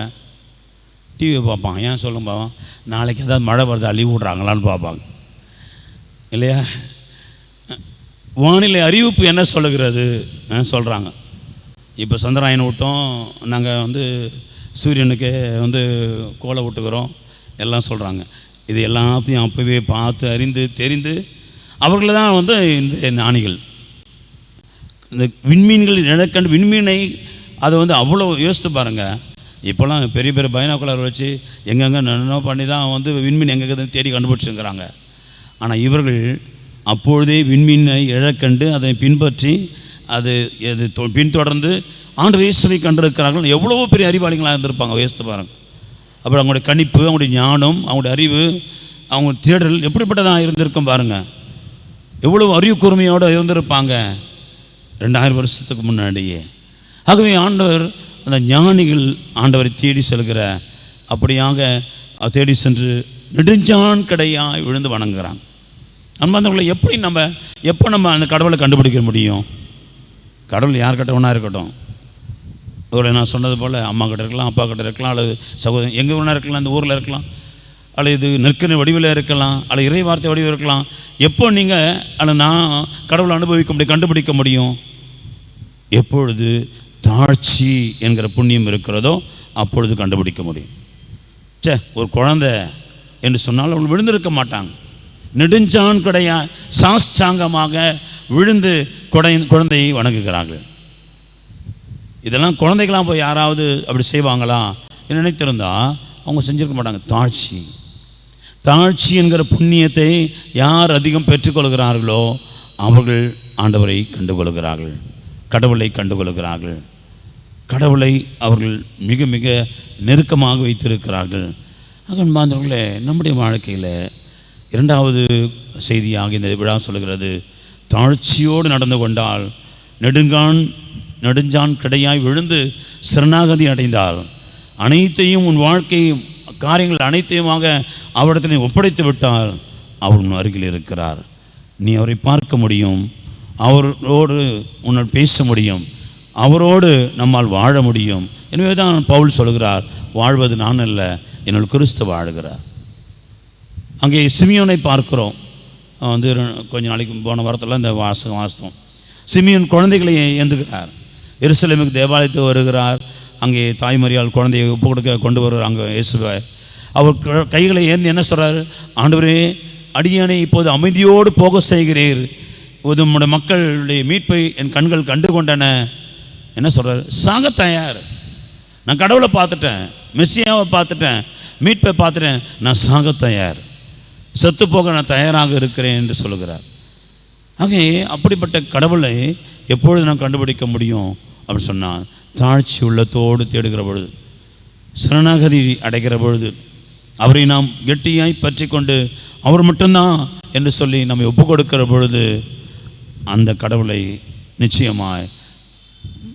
டிவியை பார்ப்பாங்க. ஏன் சொல்லுங்க பாவம், நாளைக்கு ஏதாவது மழை வருதா, லீவ் விட்றாங்களான்னு பார்ப்பாங்க இல்லையா? வானிலை அறிவிப்பு என்ன சொல்லுகிறது சொல்கிறாங்க. இப்போ சந்திராயன் விட்டோம், நாங்கள் வந்து சூரியனுக்கு வந்து கோலை விட்டுக்கிறோம் எல்லாம் சொல்கிறாங்க. இது எல்லாத்தையும் அப்போவே பார்த்து அறிந்து தெரிந்து அவர்கள் தான் வந்து இந்த ஞானிகள். இந்த விண்மீன்கள் இழக்கண்டு விண்மீனை அதை வந்து அவ்வளோ யோசித்து பாருங்கள். இப்போல்லாம் பெரிய பெரிய பைனாக்குலர் வச்சு எங்கெங்கே என்னென்ன பண்ணி தான் வந்து விண்மீன் எங்கே தேடி கண்டுபிடிச்சுங்கிறாங்க. ஆனால் இவர்கள் அப்பொழுதே விண்மீனை இழக்கண்டு அதை பின்பற்றி அது பின்தொடர்ந்து ஆண்டவர் இயேசுவை கண்டிருக்கிறார்கள். எவ்வளவோ பெரிய அறிவாளிகளாக இருந்திருப்பாங்க, யோசித்து பாருங்கள். அப்புறம் அவங்களுடைய கணிப்பு, அவங்களுடைய ஞானம், அவங்களுடைய அறிவு, அவங்க தேடல் எப்படிப்பட்டதாக இருந்திருக்கும் பாருங்கள். எவ்வளோ அறிவு கூர்மையோடு இருந்திருப்பாங்க 2000 வருஷத்துக்கு முன்னாடியே. ஆகவே ஆண்டவர் அந்த ஞானிகள் ஆண்டவரை தேடி செல்கிற அப்படியாக தேடி சென்று நெடுஞ்சான் கிடையாய் விழுந்து வணங்குகிறாங்க. அன்பார்ந்தவர்களை எப்போ நம்ம அந்த கடவுளை கண்டுபிடிக்க முடியும்? கடவுள் யார்கிட்ட ஒன்றா இருக்கட்டும், ஒரு நான் சொன்னது போல் அம்மா கிட்ட இருக்கலாம், அப்பா கிட்ட இருக்கலாம், அல்லது சகோதரன் எங்கே ஒன்றா இருக்கலாம், இந்த ஊரில் இருக்கலாம், அல்லது இது நெற்கிற வடிவில் இருக்கலாம், அல்லது இறை வார்த்தை வடிவில் இருக்கலாம். எப்போ நீங்கள் அல்லது நான் கடவுளை அனுபவிக்க முடியும், கண்டுபிடிக்க முடியும்? எப்பொழுது தாழ்ச்சி என்கிற புண்ணியம் இருக்கிறதோ அப்பொழுது கண்டுபிடிக்க முடியும். ஒரு குழந்தை என்று சொன்னால் அவள் விழுந்திருக்க மாட்டாங்க. நெடுஞ்சான் கிடையா சாஷ்டாங்கமாக விழுந்து குழந்தையை வணங்குகிறார்கள். இதெல்லாம் குழந்தைகளாம் போய் யாராவது அப்படி செய்வாங்களா என்று நினைத்திருந்தா அவங்க செஞ்சிருக்க மாட்டாங்க. தாழ்ச்சி என்கிற புண்ணியத்தை யார் அதிகம் பெற்றுக்கொள்கிறார்களோ அவர்கள் ஆண்டவரை கண்டுகொள்கிறார்கள், கடவுளை கண்டுகொள்கிறார்கள். கடவுளை அவர்கள் மிக மிக நெருக்கமாக வைத்திருக்கிறார்கள். அன்பார்ந்தவர்களே, நம்முடைய வாழ்க்கையில் இரண்டாவது செய்தியாக இந்த விழா சொல்கிறது, தாழ்ச்சியோடு நடந்து கொண்டால், நெடுஞ்சான் கிடையாய் விழுந்து சரணாகதி அடைந்தால், அனைத்தையும் உன் வாழ்க்கை காரியங்கள் அனைத்தையுமாக அவரிடத்தில் நீ ஒப்படைத்து விட்டால் அவர் உன் அருகில் இருக்கிறார். நீ அவரை பார்க்க முடியும், அவரோடு உன்னால் பேச முடியும், அவரோடு நம்மால் வாழ முடியும். எனவே தான் பவுல் சொல்கிறார், வாழ்வது நான் அல்ல, என்னோட கிறிஸ்து வாழுகிறார். அங்கே சிமியோனை பார்க்கிறோம். வந்து கொஞ்ச நாளைக்கு போன வாரத்தில் இந்த வாசம் சிமியோன் குழந்தைகளை ஏந்துகிறார். எருசலேமுக்கு தேவாலயத்துக்கு வருகிறார். அங்கே தாய்மறியால் குழந்தையை ஒப்பு கொடுக்க கொண்டு வருவார். அங்கே இயேசுவை அவர் கைகளை ஏந்தி என்ன சொல்கிறார்? ஆண்டவரே, அடியானை இப்போது அமைதியோடு போக செய்கிறீர், நம்முடைய மக்களுடைய மீட்பை என் கண்கள் கண்டு கொண்டன. என்ன சொல்கிறார்? சாக தயார். நான் கடவுளை பார்த்துட்டேன், மெஸ்ஸியாவை பார்த்துட்டேன், மீட்பை பார்த்துட்டேன், நான் சாக தயார், செத்து போக நான் தயாராக இருக்கிறேன் என்று சொல்லுகிறார். ஆகவே அப்படிப்பட்ட கடவுளை எப்பொழுது நாம் கண்டுபிடிக்க முடியும் அப்படின்னு சொன்னால், தாழ்ச்சி உள்ளத்தோடு தேடுகிற பொழுது, சரணாகதி அடைகிற பொழுது, அவரை நாம் கெட்டியாய் பற்றி கொண்டு அவர் மட்டும்தான் என்று சொல்லி நம்மை ஒப்பு கொடுக்கிற பொழுது அந்த கடவுளை நிச்சயமாய்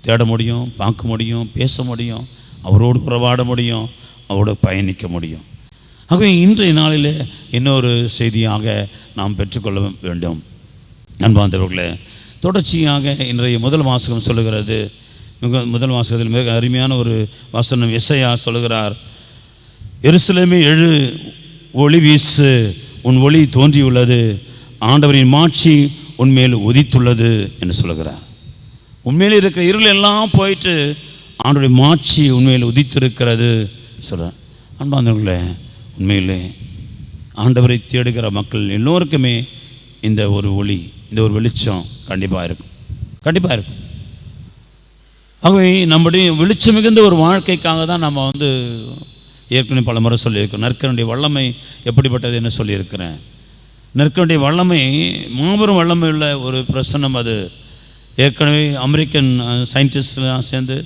தேட முடியும், பார்க்க முடியும், பேச முடியும், அவரோடு உறவாட முடியும், அவரோடு பயணிக்க முடியும். ஆகவே இன்றைய நாளில் இன்னொரு செய்தியாக நாம் பெற்றுக்கொள்ள வேண்டும். அன்பார்ந்தவர்களே, தொடர்ச்சியாக இன்றைய முதல் வாசகம் சொல்லுகிறது. முதல் வாசகத்தில் மிக அருமையான ஒரு வாசனம் எசையா சொல்லுகிறார். எருசலேமே எழு, ஒளி வீசு, உன் ஒளி தோன்றியுள்ளது, ஆண்டவரின் மாட்சி உன்மேல் உதித்துள்ளது என்று சொல்லுகிறார். உண்மையில் இருக்கிற இருள் எல்லாம் போயிட்டு ஆண்டவருடைய மாட்சி உண்மையில் உதித்திருக்கிறது சொல்கிறார். அன்பார்ந்தவர்களே, உண்மையிலே ஆண்டவரை தேடுகிற மக்கள் எல்லோருக்குமே இந்த ஒரு ஒளி, இந்த ஒரு வெளிச்சம் கண்டிப்பாக இருக்கும். ஆகவே நம்முடைய வெளிச்சம் மிகுந்த ஒரு வாழ்க்கைக்காக தான் நம்ம ஏற்கனவே பல முறை சொல்லியிருக்கிறோம். நற்கருடைய வல்லமை எப்படிப்பட்டது என்று சொல்லியிருக்கிறேன். நற்கருடைய வல்லமை மாபெரும் வல்லமை உள்ள ஒரு பிரசன்னம். அது ஏற்கனவே அமெரிக்கன் சயின்டிஸ்ட்லாம் சேர்ந்து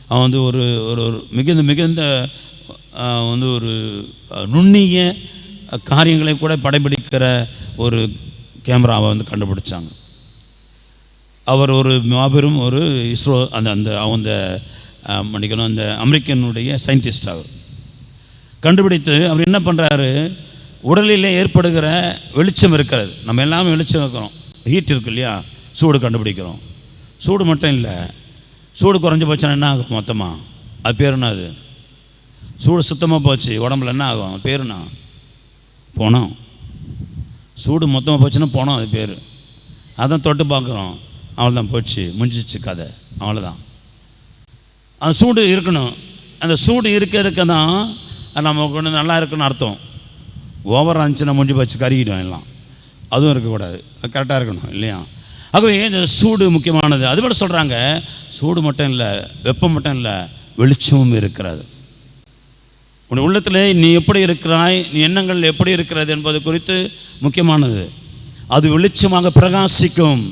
அவன் வந்து ஒரு ஒரு மிகுந்த வந்து ஒரு நுண்ணிய காரியங்களை கூட படைப்பிடிக்கிற ஒரு கேமராவை வந்து கண்டுபிடிச்சாங்க. அவர் ஒரு மாபெரும் ஒரு இஸ்ரோ அந்த மன்னிக்கணும் அந்த அமெரிக்கனுடைய சயின்டிஸ்ட் அவர் கண்டுபிடித்து அவர் என்ன பண்ணுறாரு, உடலிலே ஏற்படுகிற வெளிச்சம் இருக்கிறது, நம்ம எல்லாமே வெளிச்சம் இருக்கிறோம், ஹீட் இருக்கு இல்லையா, சூடு கண்டுபிடிக்கிறோம். சூடு மட்டும் இல்லை, சூடு குறைஞ்சி போச்சுன்னா என்ன ஆகும் மொத்தமாக, அது பேருனா அது சூடு சுத்தமாக போச்சு உடம்புல என்ன ஆகும், பேருனா போனோம். சூடு மொத்தமாக போச்சுன்னா போனோம், அது பேர். அதான் தொட்டு பார்க்குறோம், அவ்வளோதான் போச்சு, முடிஞ்சிச்சு கதை, அவ்வளோதான். அந்த சூடு இருக்கணும், அந்த சூடு இருக்க தான் நமக்கு ஒன்று நல்லா இருக்குன்னு அர்த்தம். ஓவர் இருந்துச்சுன்னா முடிஞ்சு போச்சு, கருகிடும் எல்லாம், அதுவும் இருக்கக்கூடாது, கரெக்டாக இருக்கணும் இல்லையா. ஆகவே இந்த சூடு முக்கியமானது. அது கூட சொல்கிறாங்க, சூடு மட்டும் இல்லை, வெப்பம் மட்டும் இல்லை, வெளிச்சமும் இருக்கிறது. உன் உள்ளத்தில் நீ எப்படி இருக்கிறாய், நீ எண்ணங்கள் எப்படி இருக்கிறது என்பது குறித்து முக்கியமானது. அது வெளிச்சமாக பிரகாசிக்கும்.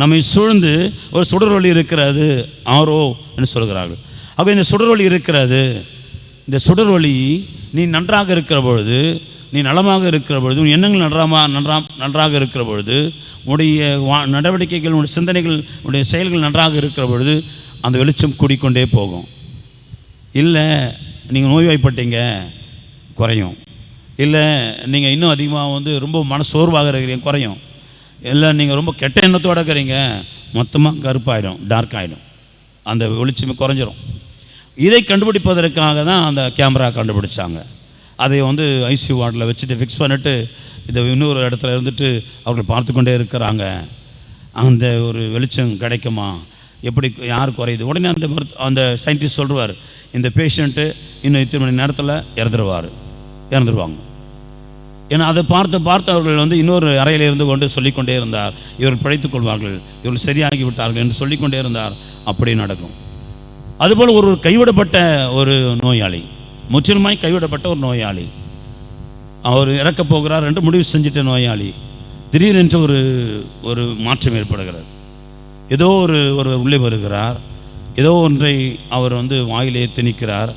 நம்மை சூழ்ந்து ஒரு சுடரொளி இருக்கிறது, ஆரோ என்று சொல்கிறார்கள். ஆக இந்த சுடரொளி இருக்கிறது. இந்த சுடரொளி நீ நன்றாக இருக்கிற பொழுது, நீ நலமாக இருக்கிற பொழுது, உன் எண்ணங்கள் நன்றாக இருக்கிற பொழுது, உடைய நடவடிக்கைகள், உடைய சிந்தனைகள், உடைய செயல்கள் நன்றாக இருக்கிற பொழுது அந்த வெளிச்சம் கூடிக்கொண்டே போகும். இல்லை நீங்கள் நோய்வாய்ப்பட்டீங்க, குறையும். இல்லை நீங்கள் இன்னும் அதிகமாக வந்து ரொம்ப மனசோர்வாக இருக்கிறீங்க, குறையும். இல்லை நீங்கள் ரொம்ப கெட்ட எண்ணத்தோடு இருக்கிறீங்க, மொத்தமாக கருப்பாயிடும், டார்க் ஆகிடும், அந்த வெளிச்சமே குறைஞ்சிரும். இதை கண்டுபிடிப்பதற்காக தான் அந்த கேமரா கண்டுபிடிச்சாங்க. அதை வந்து ஐசியூ வார்டில் வச்சுட்டு ஃபிக்ஸ் பண்ணிவிட்டு இதை இன்னொரு இடத்துல இருந்துட்டு அவர்கள் பார்த்து கொண்டே இருக்கிறாங்க. அந்த ஒரு வெளிச்சம் கிடைக்குமா, எப்படி, யார் குறையுது. உடனே அந்த சயின்டிஸ்ட் சொல்லுவார், இந்த பேஷண்ட்டு இன்னும் இத்தனை மணி நேரத்தில் இறந்துருவாங்க. ஏன்னா அதை பார்த்து அவர்கள் வந்து இன்னொரு அறையில் இருந்து கொண்டு சொல்லிக்கொண்டே இருந்தார், இவர்கள் பிழைத்துக் கொள்வார்கள், இவர்கள் சரியாகி விட்டார்கள் என்று சொல்லிக்கொண்டே இருந்தார். அப்படி நடக்கும். அதுபோல் ஒரு கைவிடப்பட்ட ஒரு நோயாளி, முற்றிலுமாய் கைவிடப்பட்ட ஒரு நோயாளி, அவர் இறக்கப் போகிறார் என்று முடிவு செஞ்சிட்ட நோயாளி, திடீரென்று ஒரு மாற்றம் ஏற்படுகிறது. ஏதோ ஒரு உள்ளே வருகிறார், ஏதோ ஒன்றை அவர் வந்து வாயிலே திணிக்கிறார்,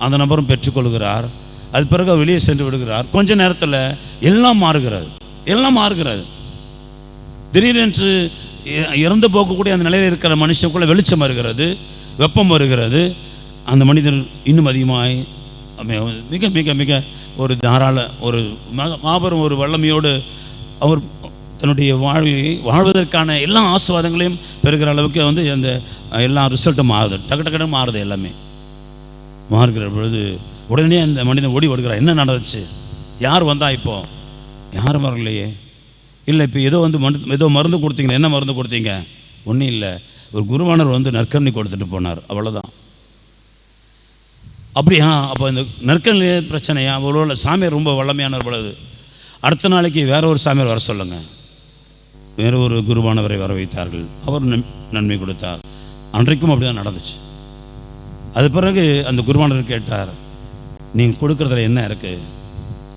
அந்த நபரும் பெற்றுக்கொள்கிறார். அது பிறகு அவர் வெளியே சென்று விடுகிறார். கொஞ்ச நேரத்தில் எல்லாம் மாறுகிறது. திடீரென்று இறந்து போகக்கூடிய அந்த நிலையில் இருக்கிற மனுஷனுக்குள்ள வெளிச்சம் வருகிறது, வெப்பம் வருகிறது. அந்த மனிதர் இன்னும் அதிகமாய் மிக மிக மிக ஒரு தாராள ஒரு மாபெரும் ஒரு வல்லமையோடு அவர் தன்னுடைய வாழ்வதற்கான எல்லா ஆசீர்வாதங்களையும் பெறுகிற அளவுக்கு வந்து அந்த எல்லா ரிசல்ட்டும் மாறுது, டக்கு மாறுது. எல்லாமே மாறுகிற பொழுது உடனே அந்த மனிதன் ஓடி வருகிறார். என்ன நடந்துச்சு, யார் வந்தா, இப்போ யாரும் வரலையே. இல்லை, இப்போ ஏதோ மருந்து கொடுத்தீங்க, என்ன மருந்து கொடுத்தீங்க, ஒன்றும் இல்லை, ஒரு குருவானர் வந்து நற்கரணி கொடுத்துட்டு போனார், அவ்வளோதான். அப்படியா, அப்போ இந்த நற்கரணி பிரச்சனையா, அவ்வளோ சாமியார் ரொம்ப வல்லமையானவர் பொழுது அடுத்த நாளைக்கு வேற ஒரு சாமியார் வர சொல்லுங்க, வேற ஒரு குருவானவரை வர வைத்தார்கள், அவர் நன்மை கொடுத்தார். அன்றைக்கும் அப்படிதான் நடந்துச்சு. அது பிறகு அந்த குருவானர் கேட்டார், நீங்கள் கொடுக்குறதுல என்ன இருக்குது,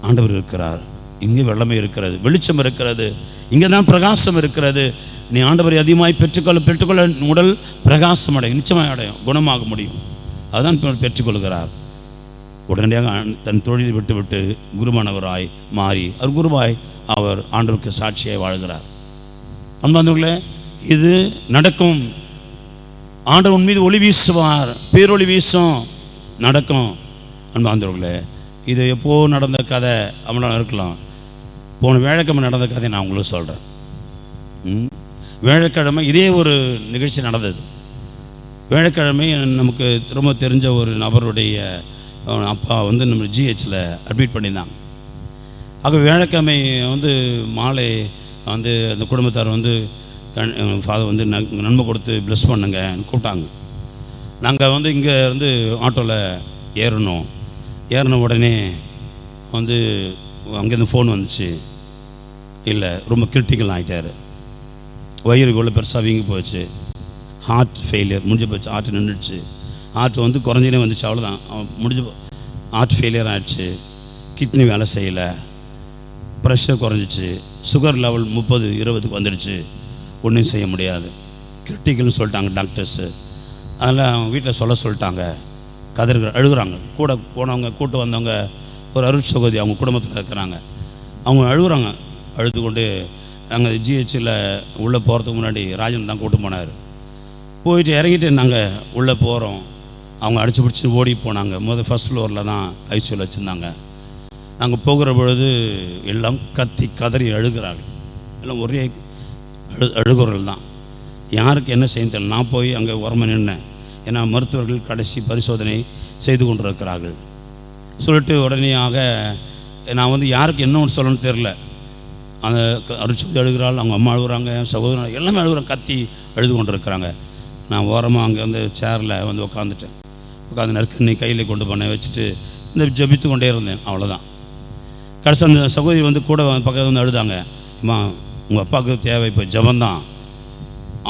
ஆண்டவர் இருக்கிறார், இங்கே வெள்ளமை இருக்கிறது, வெளிச்சம் இருக்கிறது, இங்கே தான் பிரகாசம் இருக்கிறது, நீ ஆண்டவரை அதிகமாய் பெற்றுக்கொள்ள உடல் பிரகாசம் அடையும், நிச்சயமாக அடையும், குணமாக முடியும். அதுதான் பெற்றுக்கொள்கிறார். உடனடியாக தன் தொழிலை விட்டுவிட்டு குருவானவராய் மாறி அவர் குருவாய் அவர் ஆண்டவருக்கு சாட்சியாய் வாழ்கிறார். அன்பார்ந்தவர்களே, இது நடக்கும். ஆண்டவன் மீது ஒளி வீசுவார், பேரொளி வீசும், நடக்கும். அன்பார்ந்தவர்களே, இது எப்போ நடந்த கதை அப்படின்னா இருக்கலாம். போன வியாழக்கிழமை நடந்த கதை நான் உங்களுக்கு சொல்கிறேன். வியாழக்கிழமை இதே ஒரு நிகழ்ச்சி நடந்தது. வியாழக்கிழமை நமக்கு ரொம்ப தெரிஞ்ச ஒரு நபருடைய அப்பா வந்து நம்ம ஜிஹெச்சில் அட்மிட் பண்ணியிருந்தாங்க. ஆக வியாழக்கிழமை வந்து மாலை வந்து அந்த குடும்பத்தார் வந்து ஃபாதர் வந்து நன்மை கொடுத்து ப்ளஸ் பண்ணுங்கன்னு கூப்பிட்டாங்க. நாங்கள் வந்து இங்கே இருந்து ஆட்டோவில் ஏறின உடனே வந்து அங்கேருந்து ஃபோன் வந்துச்சு, இல்லை ரொம்ப கிரிட்டிக்கல் ஆகிட்டார், வயிறு இவ்வளோ பெருசாக வீங்கி போச்சு, ஹார்ட் ஃபெயிலியர் முடிஞ்சு போச்சு, ஹார்ட் நின்றுடுச்சு, ஹார்ட் வந்து குறைஞ்சினே வந்துச்சு, அவ்வளோதான் முடிஞ்சு, ஹார்ட் ஃபெயிலியர் ஆகிடுச்சு, கிட்னி வேலை செய்யலை, ப்ரெஷர் குறைஞ்சிச்சு, சுகர் லெவல் 30-20 வந்துடுச்சு, ஒன்றும் செய்ய முடியாது, கிரிட்டிக்கல்னு சொல்லிட்டாங்க டாக்டர்ஸு. அதில் அவங்க வீட்டில் சொல்லிட்டாங்க. அழுகுறாங்க. கூட போனவங்க கூட்டு வந்தவங்க ஒரு அருட்சகோதி அவங்க குடும்பத்தில் இருக்கிறாங்க. அவங்க அழுகுறாங்க. அழுது கொண்டு நாங்கள் ஜிஹெச்சில் உள்ளே போகிறதுக்கு முன்னாடி ராஜன் தான் கூட்டு போனார். போயிட்டு இறங்கிட்டு நாங்கள் உள்ளே போகிறோம். அவங்க அடிச்சு பிடிச்சி ஓடி போனாங்க. ஃபஸ்ட் ஃப்ளோரில் தான் ஐசியூவில் வச்சுருந்தாங்க. நாங்கள் போகிற பொழுது எல்லாம் கத்தி கதறி அழுகிறார்கள். எல்லாம் ஒரே அழுகுறல் தான். யாருக்கு என்ன செய்ய தெரியல. நான் போய் அங்கே உரம நின்னேன். ஏன்னா மருத்துவர்கள் கடைசி பரிசோதனை செய்து கொண்டிருக்கிறார்கள். சொல்லிட்டு உடனேயாக நான் யாருக்கு என்ன ஒன்று சொல்லணும்னு தெரில. அந்த அருட்சோதி அழுகிறாள், அவங்க அம்மா அழுகுறாங்க, சகோதரன் எல்லாமே அழுகுறாங்க, கத்தி அழுது கொண்டு இருக்கிறாங்க. நான் ஓரமாக அங்கே சேரில் உட்காந்துட்டேன். உட்காந்து நற்கண்ணி கையில் கொண்டு போனேன். வச்சுட்டு ஜபித்து கொண்டே இருந்தேன். அவ்வளோதான். கடைசி அந்த சகோதரி கூட பக்கத்தில் அழுதாங்க. அம்மா, உங்கள் அப்பாவுக்கு தேவை இப்போ ஜபந்தான்,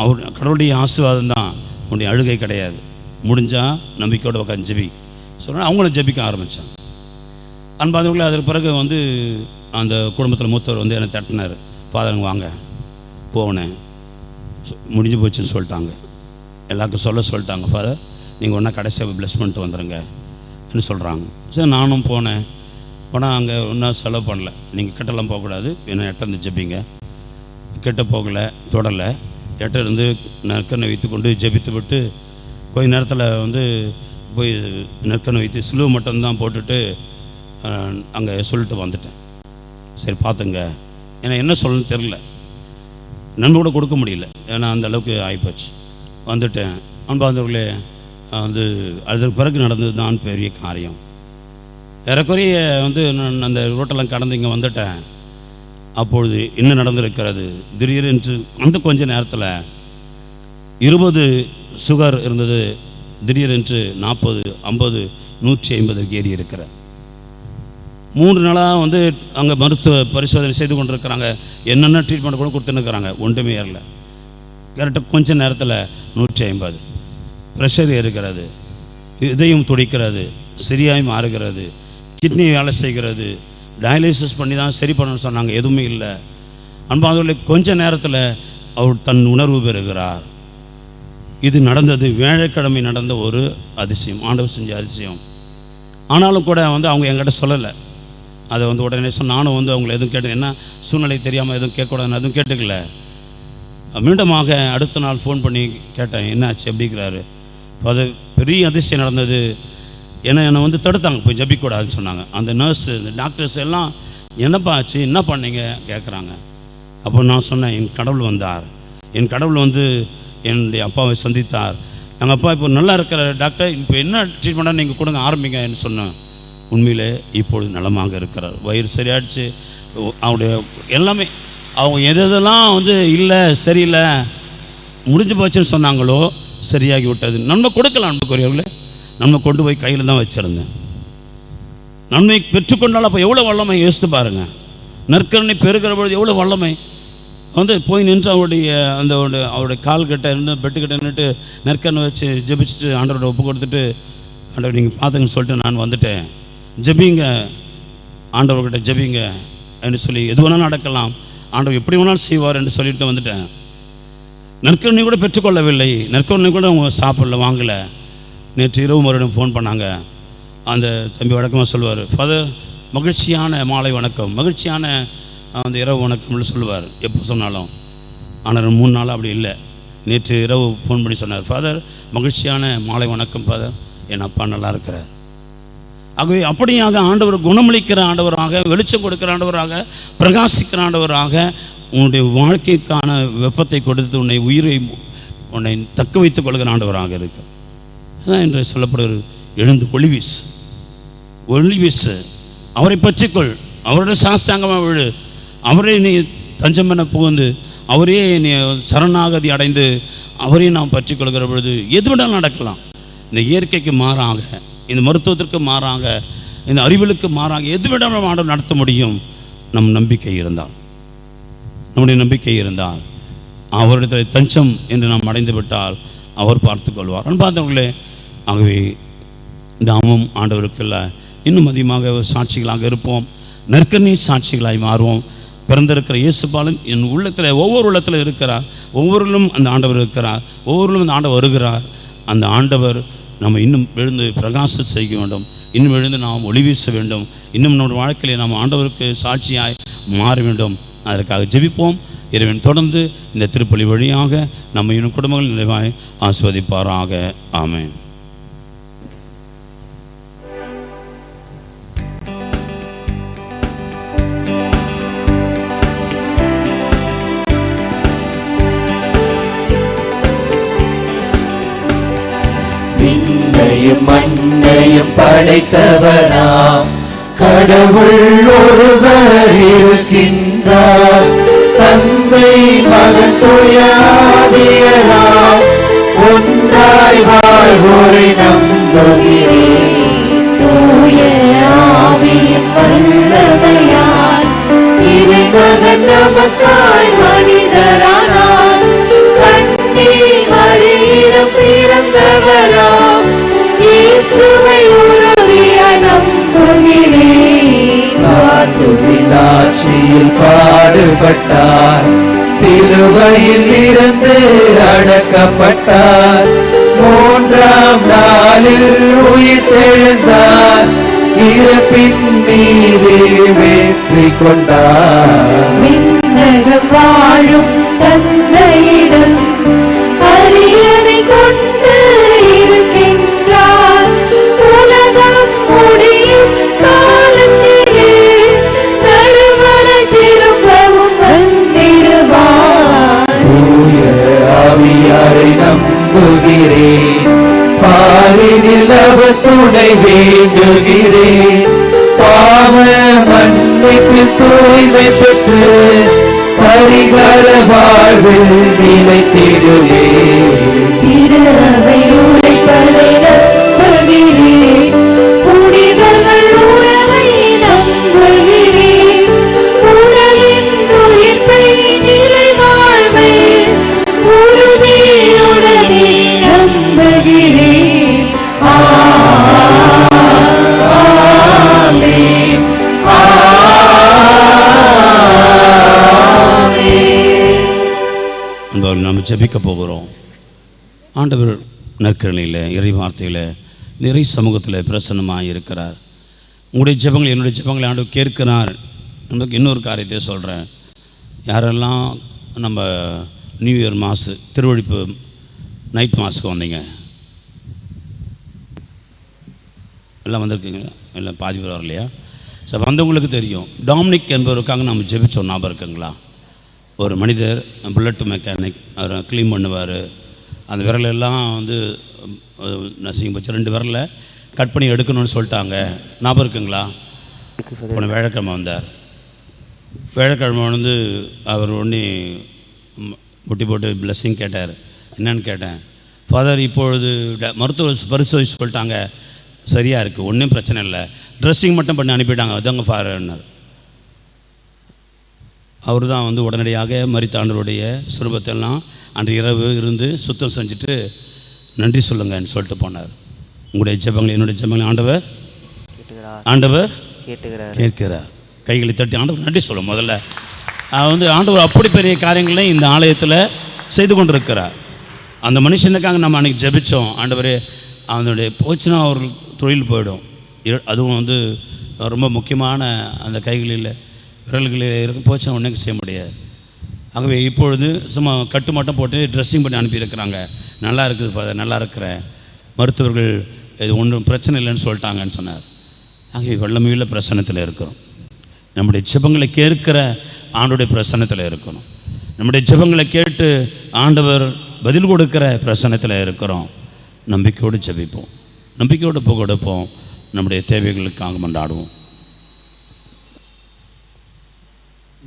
அவர் கடவுளுடைய ஆசீர்வாதம் தான், உன்னுடைய அழுகை கிடையாது. முடிஞ்சால் நம்பிக்கையோடு உட்காந்து ஜெபி சொன்னால் அவங்களும் ஜெபிக்க ஆரம்பித்தாங்க. அன்பாதவர்களே, அதற்கு பிறகு அந்த குடும்பத்தில் மூத்தவர் என்னை தட்டினார். ஃபாதருங்க வாங்க. போனேன். முடிஞ்சு போச்சுன்னு சொல்லிட்டாங்க. எல்லாருக்கும் சொல்லிட்டாங்க. ஃபாதர், நீங்கள் ஒன்றா கடைசியாக ப்ளஸ் பண்ணிட்டு வந்துடுங்க அப்படின்னு சொல்கிறாங்க. சரி, நானும் போனேன். போனால் அங்கே ஒன்றும் செலவு பண்ணல. நீங்கள் கிட்டலாம் போகக்கூடாது, என்ன எட்ட இருந்து ஜெபிங்க. கிட்ட போகலை, தொடலை. எட்ட இருந்து நற்கண்ணை வைத்து கொண்டு ஜெபித்து விட்டு கொஞ்ச நேரத்தில் போய் நற்கண்ணை வைத்து சிலுவை மட்டும்தான் போட்டுட்டு அங்கே சொல்லிட்டு வந்துட்டேன். சரி பார்த்துங்க, ஏன்னா என்ன சொல்லணும்னு தெரில, நன்மை கூட கொடுக்க முடியல, ஏன்னா அந்த அளவுக்கு ஆகிப்போச்சு. வந்துட்டேன். அன்பார்ந்தவர்களே, அதற்கு பிறகு நடந்தது தான் பெரிய காரியம். ஏறக்குறைய நான் அந்த ரோட்டெல்லாம் கடந்து இங்கே வந்துட்டேன். அப்பொழுது என்ன நடந்திருக்கிறது, திடீரென்று அந்த கொஞ்ச நேரத்தில் 20 சுகர் இருந்தது, திடீரென்று 40, 50, 150 ஏறி இருக்கிறது. 3 நாளாக அங்கே மருத்துவ பரிசோதனை செய்து கொண்டு இருக்கிறாங்க. என்னென்ன ட்ரீட்மெண்ட் கூட கொடுத்துன்னுக்குறாங்க, ஒன்றுமே ஏறல. கரெக்டாக கொஞ்ச நேரத்தில் 150. ப்ரெஷர் இருக்கிறது, இதயம் துடிக்கிறது, சரியாய் மாறுகிறது, கிட்னி வேலை செய்கிறது, டயாலிசிஸ் பண்ணி தான் சரி பண்ணணும்னு சொன்னாங்க, எதுவுமே இல்லை. அன்பானவர்களே, கொஞ்ச நேரத்தில் அவர் தன் உணர்வு பெறுகிறார். இது நடந்தது வேலைக்கிழமை நடந்த ஒரு அதிசயம், ஆண்டவர் செஞ்ச அதிசயம். ஆனாலும் கூட அவங்க என்கிட்ட சொல்லலை. அதை உடனே நானும் அவங்கள எதுவும் கேட்டேன். என்ன சூழ்நிலை தெரியாமல் எதுவும் கேட்கக்கூடாதுன்னு எதுவும் கேட்டுக்கல. மீண்டுமாக அடுத்த நாள் ஃபோன் பண்ணி கேட்டேன், என்னாச்சு எப்படிங்கிறாரு. அது பெரிய அதிசயம் நடந்தது. என்னை தடுத்தாங்க, போய் ஜபிக்கூடாதுன்னு சொன்னாங்க. அந்த நர்ஸு, இந்த டாக்டர்ஸ் எல்லாம் என்னப்பா ஆச்சு, என்ன பண்ணீங்க கேட்குறாங்க. அப்போ நான் சொன்னேன், என் கடவுள் வந்தார், என் கடவுள் என்னுடைய அப்பாவை சந்தித்தார். எங்கள் அப்பா இப்போ நல்லா இருக்கிற டாக்டர், இப்போ என்ன ட்ரீட்மெண்ட்டாக நீங்கள் கொடுங்க, ஆரம்பிங்கன்னு சொன்னேன். உண்மையிலே இப்பொழுது நலமாக இருக்கிறார். வயிறு சரியாயிடுச்சு, அவருடைய எல்லாமே அவங்க எதெல்லாம் இல்லை சரியில்லை முடிஞ்சு போச்சுன்னு சொன்னாங்களோ சரியாகி விட்டது. நன்மை கொடுக்கலாம் அன்புக்குரியவர்களே, நன்மை கொண்டு போய் கையில் தான் வச்சுருந்தேன். நன்மை பெற்றுக்கொண்டால் அப்போ எவ்வளோ வல்லமை யோசித்து பாருங்கள். நற்கருணை பெறுகிற பொழுது எவ்வளோ வல்லமை. போய் நின்று அவருடைய கால்கிட்ட இருந்து பெட்டுக்கிட்ட நின்றுட்டு நற்கருணை வச்சு ஜெபிச்சுட்டு ஆண்டவரோட ஒப்பு கொடுத்துட்டு, ஆண்டவர் நீங்கள் பார்த்துங்கன்னு சொல்லிட்டு நான் வந்துட்டேன். ஜெபிங்க, ஆண்டவர்கிட்ட ஜெபிங்க என்று சொல்லி எது வேணாலும் நடக்கலாம், ஆண்டவர் எப்படி வேணாலும் செய்வார் என்று சொல்லிட்டு வந்துட்டேன். நற்கருணை கூட பெற்றுக்கொள்ளவில்லை, நற்கருணை கூட அவங்க சாப்பிடல, வாங்கலை. நேற்று இரவு மறுபடியும் ஃபோன் பண்ணாங்க. அந்த தம்பி வழக்கமாக சொல்லுவார், ஃபாதர் மகிழ்ச்சியான மாலை வணக்கம், மகிழ்ச்சியான இரவு வணக்கம்னு சொல்லுவார் எப்போ சொன்னாலும். ஆனால் 3 நாள் அப்படி இல்லை. நேற்று இரவு ஃபோன் பண்ணி சொன்னார், ஃபாதர் மகிழ்ச்சியான மாலை வணக்கம் ஃபாதர், என் அப்பா நல்லா இருக்கிறார். ஆகவே அப்படியாக ஆண்டவர் குணமளிக்கிற ஆண்டவராக, வெளிச்சம் கொடுக்கிற ஆண்டவராக, பிரகாசிக்கிற ஆண்டவராக, உன்னுடைய வாழ்க்கைக்கான வெப்பத்தை கொடுத்து உன்னை தக்க வைத்துக் கொள்கிற ஆண்டவராக இருக்கு. அதான் என்று சொல்லப்படுகிறது, எழுந்து ஒளிவீசு, அவரை பற்றிக்கொள், அவருடைய சாஸ்தாங்கமாக விழு, அவரே நீ தஞ்சம் என புகுந்து, அவரே நீ சரணாகதி அடைந்து, அவரே நாம் பற்றி கொள்கிற பொழுது எது வேணாலும் நடக்கலாம். இந்த இயற்கைக்கு மாறாக, இந்த மருத்துவத்திற்கு மாறாக, இந்த அறிவியலுக்கு மாறாக எது வேணாலும் ஆண்டவர் நடத்த முடியும். நம் நம்பிக்கை இருந்தால், நம்முடைய நம்பிக்கை இருந்தால், அவருடைய தஞ்சம் என்று நாம் அடைந்து விட்டால் அவர் பார்த்து கொள்வார். அன்பார்ந்தவர்களே, ஆகவே நாமும் ஆண்டவருக்குள்ள இன்னும் அதிகமாக சாட்சிகளாக இருப்போம், நற்கருணை சாட்சிகளாய் மாறுவோம். பிறந்திருக்கிற இயேசுபாலன் என் உள்ளத்தில் ஒவ்வொரு உள்ளத்தில் இருக்கிறார். ஒவ்வொருவரும் அந்த ஆண்டவர் இருக்கிறார். ஒவ்வொருவரும் அந்த ஆண்டவர் வருகிறார். அந்த ஆண்டவர் நம்ம இன்னும் எழுந்து பிரகாச செய்ய வேண்டும். இன்னும் எழுந்து நாம் ஒளி வீச வேண்டும். இன்னும் நம்முடைய வாழ்க்கையில் நாம் ஆண்டவருக்கு சாட்சியாய் மாற வேண்டும். அதற்காக ஜெபிப்போம். இறைவன் தொடர்ந்து இந்த திருப்பலி வழியாக நம்ம இன்னும் குடும்பங்கள் நிறைவாய் ஆசீர்வதிப்பாராக. ஆமென். விண்ணையும் மண்ணையும் படைத்தவராம் கடவுள் ஒருவர் இருக்கின்றார். தந்தை மகன் தூய ஆவியாராம் ஒன்றாய் வாழ்வோரை நம்புகிறேன். தூய ஆவியின் வல்லமையால் இறைமகன் நமக்காய் மனிதரானார். கன்னி மரியிடம் பிறந்தவராம் இயேசுவை உறுதியாய் நம்புகிறேன். ஆட்சியில் பாடுபட்டார், சிலுவையில் இருந்து அடக்கப்பட்டார், மூன்றாம் நாளில் உயிர்த்தெழுந்தார், இறப்பின் மீது வெற்றி கொண்டார். விண்ணகம் வாழும் தந்தையிடம் அரியணை கொண்டு இருக்கின்றார். உலகம் முடியும் காலத்திலே நடுவரை திரும்பவும் வந்திடுவார். தூய ஆவியாரை நம்புகிறேன், பாரினில் அவர் துணை வேண்டுகிறேன். பாவ மன்னிப்பில் தூய்மை பெற்று பரிகார வாழ்வில் நிலைத்திடுவேன். திருவை உரைப்பதை நம்புகிறேன். புனிதர்கள் உறவை நம்புகிறேன். உடலின் உயிர்ப்பை நிலை வாழ்வை உறுதியுடனே நம்புகிறேன். ஆமென். அன்பர்கள் நாம் ஜெபிக்க போகிறோம். ஆண்டவர் நற்கரணையில் இறை வார்த்தையில் நிறை சமூகத்தில் பிரசன்னமாக இருக்கிறார். உங்களுடைய ஜெபங்கள் என்னுடைய ஜெபங்களை ஆண்டவர் கேட்கிறார். நமக்கு இன்னொரு காரியத்தை சொல்கிறேன். யாரெல்லாம் நம்ம நியூ இயர் மாசு திருவழிப்பு நைட் மாஸுக்கு வந்தீங்க? எல்லாம் வந்திருக்கீங்களா? இல்லை பாதி பேர் வரலையா? சார் வந்தவங்களுக்கு தெரியும். டாமினிக் என்பவருக்காக நம்ம ஜெபிச்சோம். ஞாபகம் இருக்குங்களா? ஒரு மனிதர் புல்லட் மெக்கானிக், அவர் க்ளீன் பண்ணுவார். அந்த விரலெல்லாம் வந்து நசிங்க போச்சு. 2 விரலை கட் பண்ணி எடுக்கணும்னு சொல்லிட்டாங்க. ஞாபகம் இருக்குங்களா? போன வியாழக்கிழமை வந்தார். வியாழக்கிழமை வந்து அவர் ஒன்றி முட்டி போட்டு பிளஸ்ஸிங் கேட்டார். என்னன்னு கேட்டேன். ஃபாதர், இப்பொழுது மருத்துவ பரிசோதிச்சு சொல்லிட்டாங்க, சரியாக இருக்குது, ஒன்றும் பிரச்சனை இல்லை, ட்ரெஸ்ஸிங் மட்டும் பண்ணி அனுப்பிட்டாங்க, அதுங்க ஃபாதர்னார். அவர் தான் வந்து உடனடியாக மரித்த ஆண்டவருடைய சுரூபத்தெல்லாம் அன்று இரவு இருந்து சுத்தம் செஞ்சுட்டு நன்றி சொல்லுங்கன்னு சொல்லிட்டு போனார். உங்களுடைய ஜெபங்களை என்னுடைய ஜெபங்களை ஆண்டவர் கேட்கிறார். கைகளை தட்டி ஆண்டவர் நன்றி சொல்லும். முதல்ல வந்து ஆண்டவர் அப்படி பெரிய காரியங்களையும் இந்த ஆலயத்தில் செய்து கொண்டிருக்கிறார். அந்த மனுஷனுக்காக நம்ம அன்றைக்கி ஜெபித்தோம். ஆண்டவரே, அதனுடைய போச்சுன்னா அவர் தொழில் போயிடும். அதுவும் வந்து ரொம்ப முக்கியமான அந்த கைகளில் விரல்களில் இருக்கும் போச்சுன்னா ஒன்றும் செய்ய முடியாது. ஆகவே இப்பொழுது சும்மா கட்டு மட்டும் போட்டு ட்ரெஸ்ஸிங் பண்ணி அனுப்பியிருக்கிறாங்க. நல்லா இருக்குது ஃபாதர், நல்லா இருக்கிறேன், மருத்துவர்கள் இது ஒன்றும் பிரச்சனை இல்லைன்னு சொல்லிட்டாங்கன்னு சொன்னார். ஆகவே வெள்ளமையுள்ள பிரசன்னத்தில் இருக்கிறோம். நம்முடைய ஜெபங்களை கேட்கிற ஆண்டோடைய பிரசன்னத்தில் இருக்கணும். நம்முடைய ஜெபங்களை கேட்டு ஆண்டவர் பதில் கொடுக்கிற பிரசன்னத்தில் இருக்கிறோம். நம்பிக்கையோடு ஜெபிப்போம், நம்பிக்கையோடு புகெடுப்போம், நம்முடைய தேவைகளுக்காக மன்றாடுவோம்.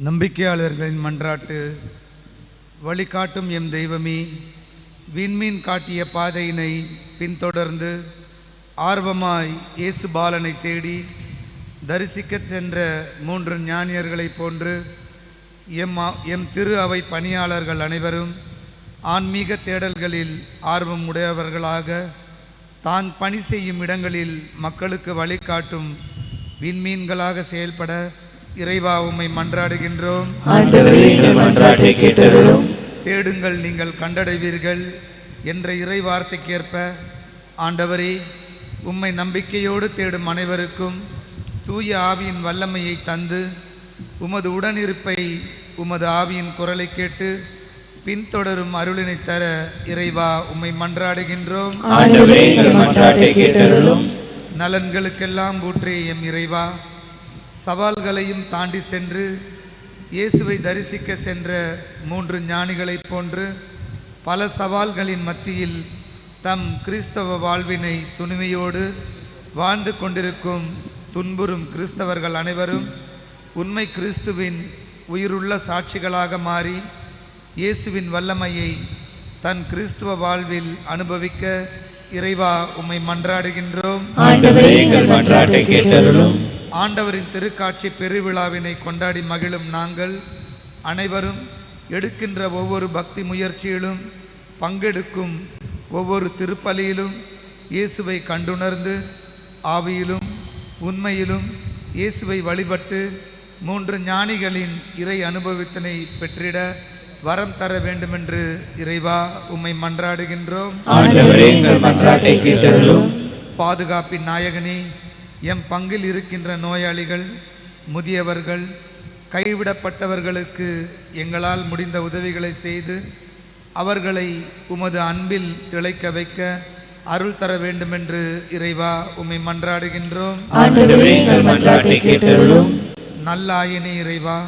நம்பிக்கையாளர்களின் மன்றாட்டு. வழிகாட்டும் எம் தெய்வமே, விண்மீன் காட்டிய பாதையினை பின்தொடர்ந்து ஆர்வமாய் இயேசு பாலனை தேடி தரிசிக்க சென்ற 3 ஞானியர்களைப் போன்று எம் திரு அவை பணியாளர்கள் அனைவரும் ஆன்மீக தேடல்களில் ஆர்வம் உடையவர்களாக தான் பணி செய்யும் இடங்களில் மக்களுக்கு வழிகாட்டும் விண்மீன்களாக செயல்பட இறைவா உம்மை மன்றாடுகின்றோம். ஆண்டவரே எங்கள் மன்றாட்டை கேட்டருளும். தேடுங்கள் நீங்கள் கண்டடைவீர்கள் என்ற இறை வார்த்தைக்கேற்ப ஆண்டவரே உம்மை நம்பிக்கையோடு தேடும் அனைவருக்கும் தூய ஆவியின் வல்லமையை தந்து உமது உடனிருப்பை உமது ஆவியின் குரலை கேட்டு பின்தொடரும் அருளினை தர இறைவா உம்மை மன்றாடுகின்றோம். ஆண்டவரே எங்கள் மன்றாட்டை கேட்டருளும். நலன்களுக்கெல்லாம் ஊற்றே எம் இறைவா, சவால்களையும் தாண்டி சென்று இயேசுவை தரிசிக்க சென்ற 3 ஞானிகளைப் போன்று பல சவால்களின் மத்தியில் தம் கிறிஸ்தவ வாழ்வினை துணிமையோடு வாழ்ந்து கொண்டிருக்கும் துன்புறும் கிறிஸ்தவர்கள் அனைவரும் உண்மை கிறிஸ்துவின் உயிருள்ள சாட்சிகளாக மாறி இயேசுவின் வல்லமையை தன் கிறிஸ்துவ வாழ்வில் அனுபவிக்க இறைவா உம்மை மன்றாடுகின்றோம். ஆண்டவரே எங்கள் மன்றாட்டை கேட்டருளும். ஆண்டவரின் திருக்காட்சி பெருவிழாவினை கொண்டாடி மகிழும் நாங்கள் அனைவரும் எடுக்கின்ற ஒவ்வொரு பக்தி முயற்சியிலும் பங்கெடுக்கும் ஒவ்வொரு திருப்பலியிலும் இயேசுவை கண்டுணர்ந்து ஆவியிலும் உண்மையிலும் இயேசுவை வழிபட்டு 3 ஞானிகளின் இறை அனுபவத்தினை பெற்றிட வரம் தர வேண்டுமென்று இறைவா உம்மை மன்றாடுகின்றோம். ஆண்டவரே எங்கள் மன்றாட்டை கேட்டருளும். பாதுகாப்பின் நாயகனே, எம் பங்கில் இருக்கின்ற நோயாளிகள், முதியவர்கள், கைவிடப்பட்டவர்களுக்கு எங்களால் முடிந்த உதவிகளை செய்து அவர்களை உமது அன்பில் திளைக்க வைக்க அருள் தர வேண்டுமென்று இறைவா உம்மை மன்றாடுகின்றோம். ஆண்டவரே எங்கள் மன்றாட்டை கேட்டருளும். நல்ல ஆயனே இறைவா,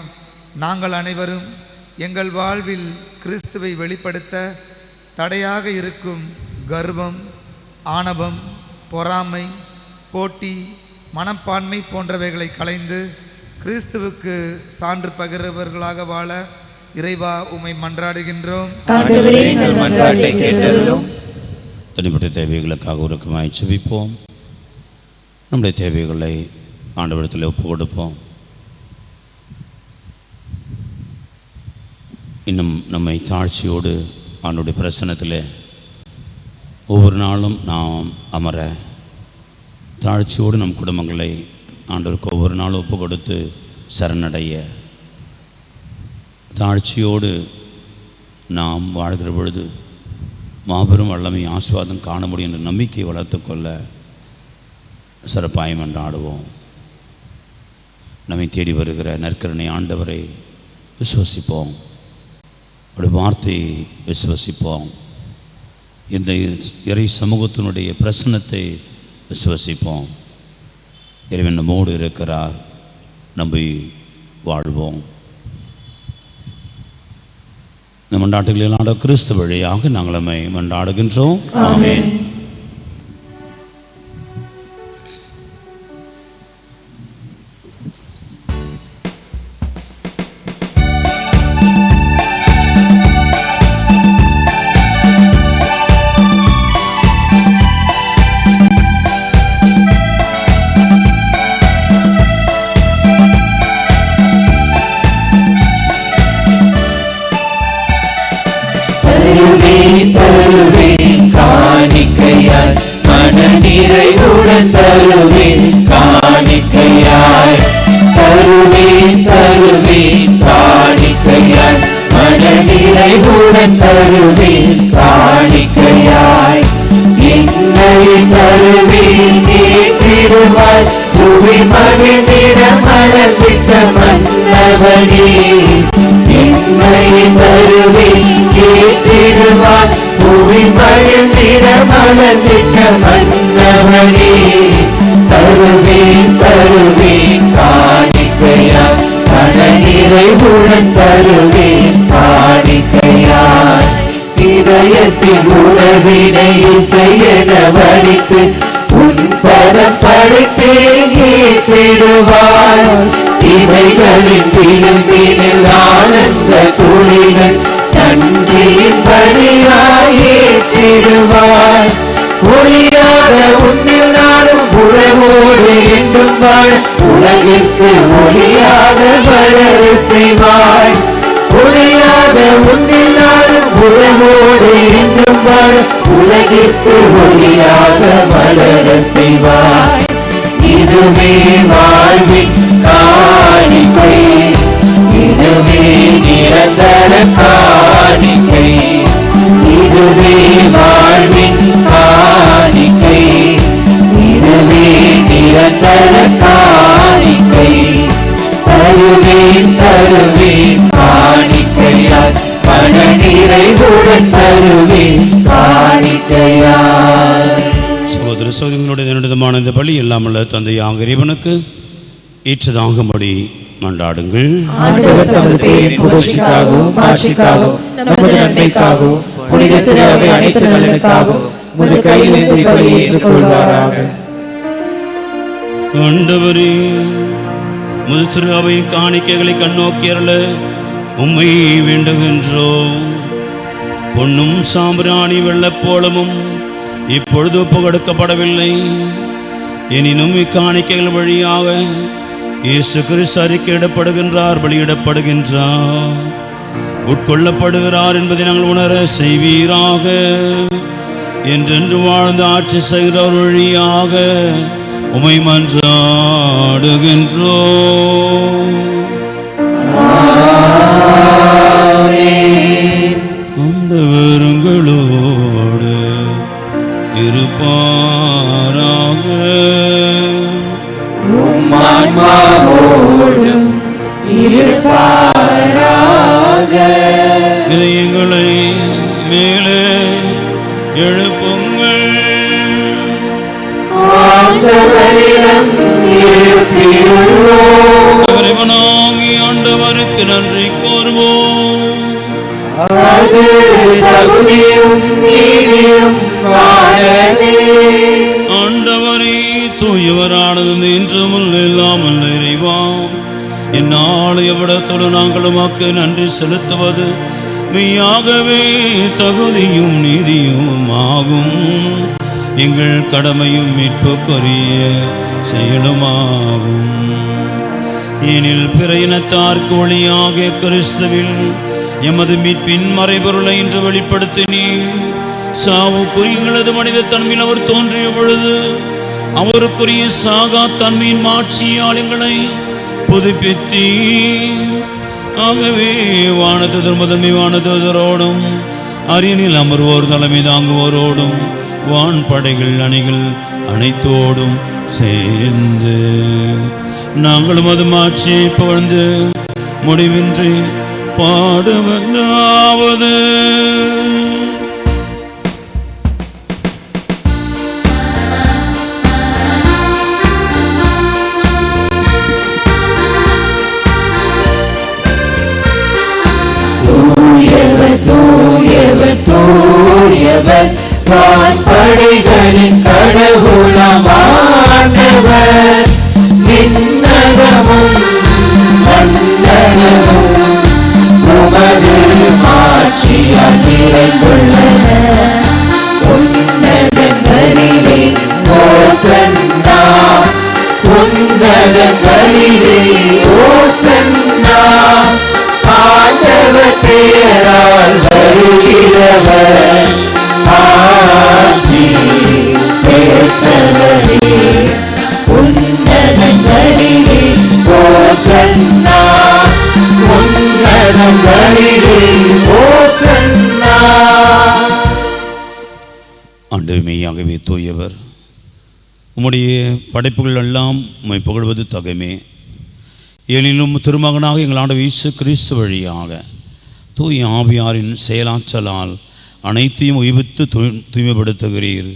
நாங்கள் அனைவரும் எங்கள் வாழ்வில் கிறிஸ்துவை வெளிப்படுத்த தடையாக இருக்கும் கர்வம், ஆணவம், பொறாமை, போட்டி, மனப்பான்மை போன்றவைகளை களைந்து கிறிஸ்துவுக்கு சான்று பகிர்வர்களாக வாழ இறைவா உம்மை மன்றாடுகின்றோம். ஆண்டவரே எங்கள் மன்றாட்டை கேட்டருளும். தனிப்பட்ட தேவைகளுக்காக உருக்கமாய் செபிப்போம். நம்முடைய தேவைகளை ஆண்டவரிடத்தில் ஒப்பு கொடுப்போம். இன்னும் நம்மை தாழ்ச்சியோடு ஆண்டுடைய பிரசன்னத்தில் ஒவ்வொரு நாளும் நாம் அமர தாழ்ச்சியோடு நம் குடும்பங்களை ஆண்டவருக்கு ஒவ்வொரு நாளும் ஒப்பு கொடுத்து சரணடைய தாழ்ச்சியோடு நாம் வாழ்கிற பொழுது மாபெரும் வல்லமை ஆசீர்வாதம் காண முடியும் என்ற நம்பிக்கையை வளர்த்து கொள்ள சிறப்பாயம் என்றாடுவோம். நம்மை தேடி வருகிற நற்கருணை ஆண்டவரை விசுவசிப்போம். அவருடைய வார்த்தையை விசுவசிப்போம். இந்த இறை சமூகத்தினுடைய பிரசன்னத்தை விசுவசிப்போம். இறைவன் நம்மோடு இருக்கிறார், நம்பி வாழ்வோம். இந்த மன்றாட்டுகளில் ஆண்ட கிறிஸ்து வழியாக நாங்கள் நம்மை மன்றாடுகின்றோம். ஆமென். தருவேன் காணிக்கையாய் மனநிறைவுடன் தருவேன் காணிக்கையாய் தருவேன் காணிக்கையாய் மனநிறைவுடன் தருவேன் காணிக்கையாய் என்னை தருவேன் ஏற்றிடுவாய் புவி மகிழ்ந்திட மலர்ந்திட்ட மன்னவனே என்னை தருவேன் ஏற்றிடுவாய் புவி மகிழ்ந்திட மலர்ந்திட்ட மன்னவனே தருவேன் காணிக்கையாய் மனநிறைவுடன் தருவேன் காணிக்கையாய் இதயத்தின் உறவினை இசையென வடித்து உன் பரப்படைத்தேன் ஏற்றிடுவாய் இவைகளின் விளிம்பினில் ஆனந்த துளிகள் நன்றியின் பணியாய் ஏற்றிடுவாய் ஒளியாக உன்னில் நானும் உறவோடு என்றும் வாழ உலகிற்கு ஒளியாக வளர செய்வாய் ஒளியாக உன்னில் நானும் உறவோடு என்றும் வாழ உலகிற்கு ஒளியாக வளர செய்வாய் இதுவே வாழ்வின் காணிக்கை, இதுவே நிரந்தர காணிக்கை, இதுவே வாழ்வின் காணிக்கை, இதுவே நிரந்தர காணிக்கை. தருவேன் தருவேன் காணிக்கையாய், மன நிறைவுடன் தருவேன் காணிக்கையாய். சகோதர சகோதரிகளுடைய தினமான இந்த பலி இல்லாமல் தந்தையாக இறைவனுக்கு ஏற்றதாகும்படி மன்றாடுங்கள். ஆண்டவர் தமது பேரின் புகழ்ச்சிக்காகவும் மாட்சிக்காகவும் நமது நன்மைக்காகவும் புனித திரு அவை அனைத்து நலனுக்காகவும் உமது கையிலிருந்து இப்படி ஏற்றுக்கொள்வாராக. ஆண்டவரே, முது திரு அவையின் காணிக்கைகளை கண்ணோக்கி அருள உம்மை வேண்டுகின்றோம். பொன்னும் சாம்பிராணி வெள்ளப்போளமும் இப்பொழுது ஒப்புக்கொடுக்கப்படவில்லை. எனினும் இக்காணிக்கைகள் வழியாக இயேசு கிறிஸ்து அறிக்கையிடப்படுகின்றார், பலியிடப்படுகின்றார், உட்கொள்ளப்படுகிறார் என்பதை நாங்கள் உணர செய்வீராக. என்றென்று வாழ்ந்து ஆட்சி செய்கிறவர் வழியாக உமை மன்றாடுகின்றோம். ஆண்டவருங்களோடு இருப்பாராக. ஆன்மாவோடும் இருப்பாராக. இதயங்களை மேலே எழுப்புங்கள். ஆண்டவரிடம் எழுப்பியுள்ளோம். இறைவனாகி ஆண்டவருக்கு நன்றி கூறுவோம். அது தகுதியும் நீதியும் ஆனதே. ஆண்டவரே, தூயவரானது என்றும் இல்லாமல் இறைவாம், என்னால் எவ்விடத்தோடு நாங்கள் உமக்கு நன்றி செலுத்துவது மெய்யாகவே தகுதியும் நீதியும் ஆகும். எங்கள் கடமையும் மீட்புக்குரிய செயலுமாகும். ஏனில் பிற இனத்தார்க்கு வழியாக கிறிஸ்துவில் எமது மீட்பின் மறைபொருளை இன்று வெளிப்படுத்தினீர். சாவுக்குரியங்களது மனித தன்மையில் அவர் தோன்றிய பொழுது அவருக்குரிய சாகா தன்மையின் மாட்சியால் எங்களை புதுப்பித்தீர். ஆகவே வானதூதர் முதன்மை வானதூதரோடும் அரியணில் அமர்வோர் தலைமை தாங்குவோரோடும் வான்படைகள் அணிகள் அனைத்தோடும் சேர்ந்து நாங்களும் அது மாட்சியை புகழ்ந்து முடிவின்றி பாடுவதாவது. தூயவர் தூயவர் தூயவர் வான்படைகளின் கடவுளாம் ஆண்டவர். விண்ணகமும் மண்ணகமும் உமது மாட்சியால் நிறைந்துள்ளன. உன்னதங்களிலே ஓசன்னா, உன்னதங்களிலே ஓசன்னா. ஆண்டவர் பெயரால் வருகிறவர் ஆசி பெற்றவரே. உன்னதங்களிலே ஓசன்னா, உன்னதங்களிலே ஓசன்னா. ஆண்டவர் மெய்யாகவே தூயவர். உம்முடைய படைப்புகள் எல்லாம் உம்மை புகழ்வது தகமே. எனினும் திருமகனாக எங்கள் ஆண்டவர் இயேசு கிறிஸ்து வழியாக தூய ஆவியாரின் செயலாற்றலால் அனைத்தையும் உயிர்த்து தூய்மைப்படுத்துகிறீர்.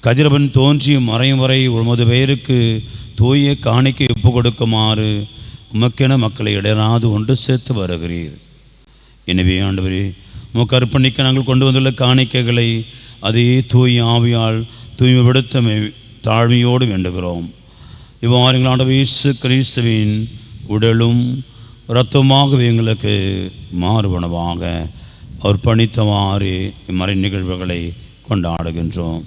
கதிரவன் தோன்றிய மறையும் வரை உமது பெயருக்கு தூய காணிக்கை ஒப்பு கொடுக்குமாறு உமக்கென மக்களை இடையராது ஒன்று சேர்த்து வருகிறீர். எனவே ஆண்டவரே, உமக்கு அர்ப்பணிக்க நாங்கள் கொண்டு வந்துள்ள காணிக்கைகளை அதே தூய ஆவியால் தூய்மைப்படுத்த தாழ்மையோடு வேண்டுகிறோம். இவ்வாறு எங்கள் ஆண்டவர் இயேசு கிறிஸ்துவின் உடலும் இரத்தமாகவே எங்களுக்கு மாறுபனவாக அர்ப்பணித்தவாறு இம்மறை நிகழ்வுகளை கொண்டாடுகின்றோம்.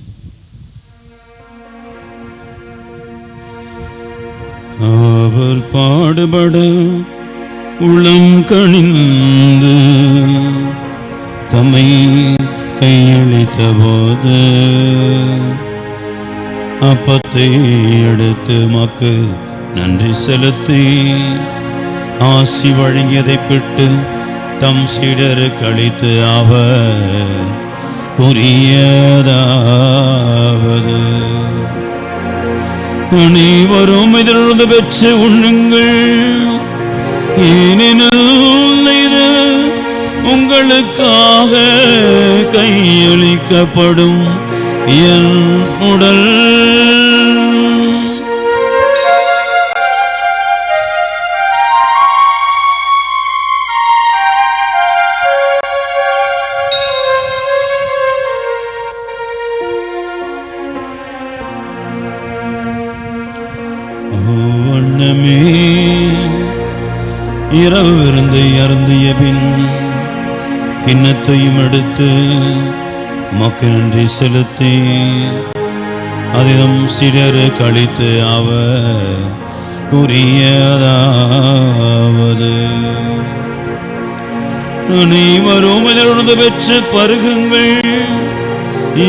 அவர் பாடுபட உளம் கணிந்து தம்மை கையளித்த போது அப்பத்தை எடுத்து மக்கு நன்றி செலுத்தி ஆசி வழங்கியதை பிட்டு தம் சீடருக்கு அளித்து அவர் கூறியதாவது, அனைவரும் இதிலிருந்து பெற்று உண்ணுங்கள், ஏனெனில் இது உங்களுக்காக கையளிக்கப்படும் என் உடல். இரவு விருந்தை அருந்திய பின் கிண்ணத்தையும் எடுத்து உமக்கு நன்றி செலுத்தி அதிலும் சிலருக்கு அளித்து அவர் கூறியதாவது, அனைவரும் இதிலிருந்து பெற்று பருகுங்கள்,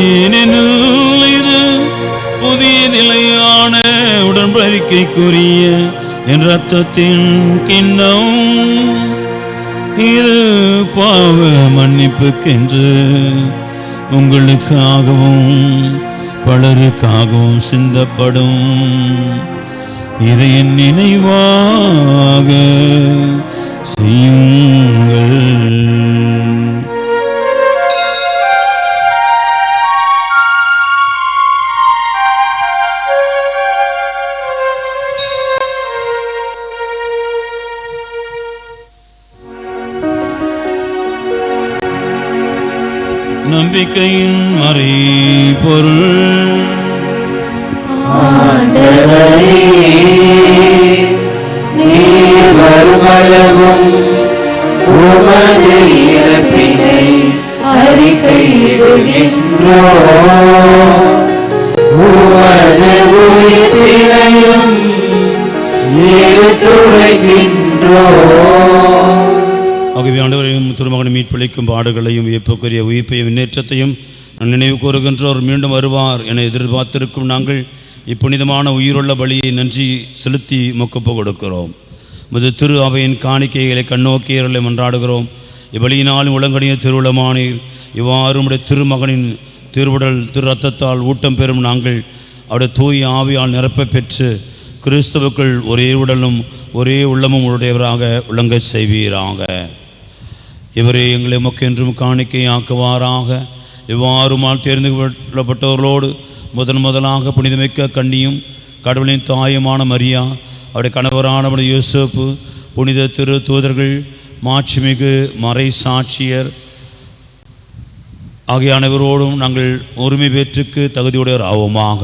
ஏனெனில் இது புதிய நிலையான உடன்படிக்கைக்குரிய என் இரத்தத்தின் கிண்ணம். இது பாவ மன்னிப்புக்கென்று உங்களுக்காகவும் பலருக்காகவும் சிந்தப்படும். இதை என் நினைவாக செய்யுங்கள். நம்பிக்கையின் மறை பொருள். ஆண்டவரே, நீர் வருமளவும் உமது இறப்பினை அறிக்கையிடுகின்றோம், உமது உயிர்ப்பினையும் எடுத்துரைக்கின்றோம். ஆகவே ஆண்டவரையும் திருமகனை மீட்பளிக்கும் பாடுகளையும் வியப்புக்குரிய உயிர்ப்பையும் முன்னேற்றத்தையும் நினைவு கூறுகின்றோர் மீண்டும் வருவார் என எதிர்பார்த்திருக்கும் நாங்கள் இப்புனிதமான உயிருள்ள பலியை நன்றி செலுத்தி மொக்கப்பு கொடுக்கிறோம். முது திரு அவையின் காணிக்கைகளை கண்ணோக்கியர்களை மன்றாடுகிறோம். இப்பலியினாலும் உலங்கணிய திருவுளமானீர், இவ்வாறு உடைய திருமகனின் திருவுடல் திரு ரத்தத்தால் ஊட்டம் பெறும் நாங்கள் அவருடைய தூய ஆவியால் நிரப்ப பெற்று கிறிஸ்துவுக்குள் ஒரே உடலும் ஒரே உள்ளமும் உடையவராக விளங்க செய்வீராக. இவரே எங்களை மொக்கென்றும் காணிக்கையாக்குவாராக. இவ்வாறுமால் தேர்ந்து கொள்ளப்பட்டவர்களோடு முதலாக புனிதமிக்க கன்னியும் கடவுளின் தாயுமான மரியா, அவருடைய கணவரான யோசேப்பு, புனித திரு தூதர்கள், மாட்சிமிகு மறை சாட்சியர் ஆகிய அனைவரோடும் நாங்கள் உரிமை பெற்றுக்கு தகுதியுடையவர் ஆவோமாக.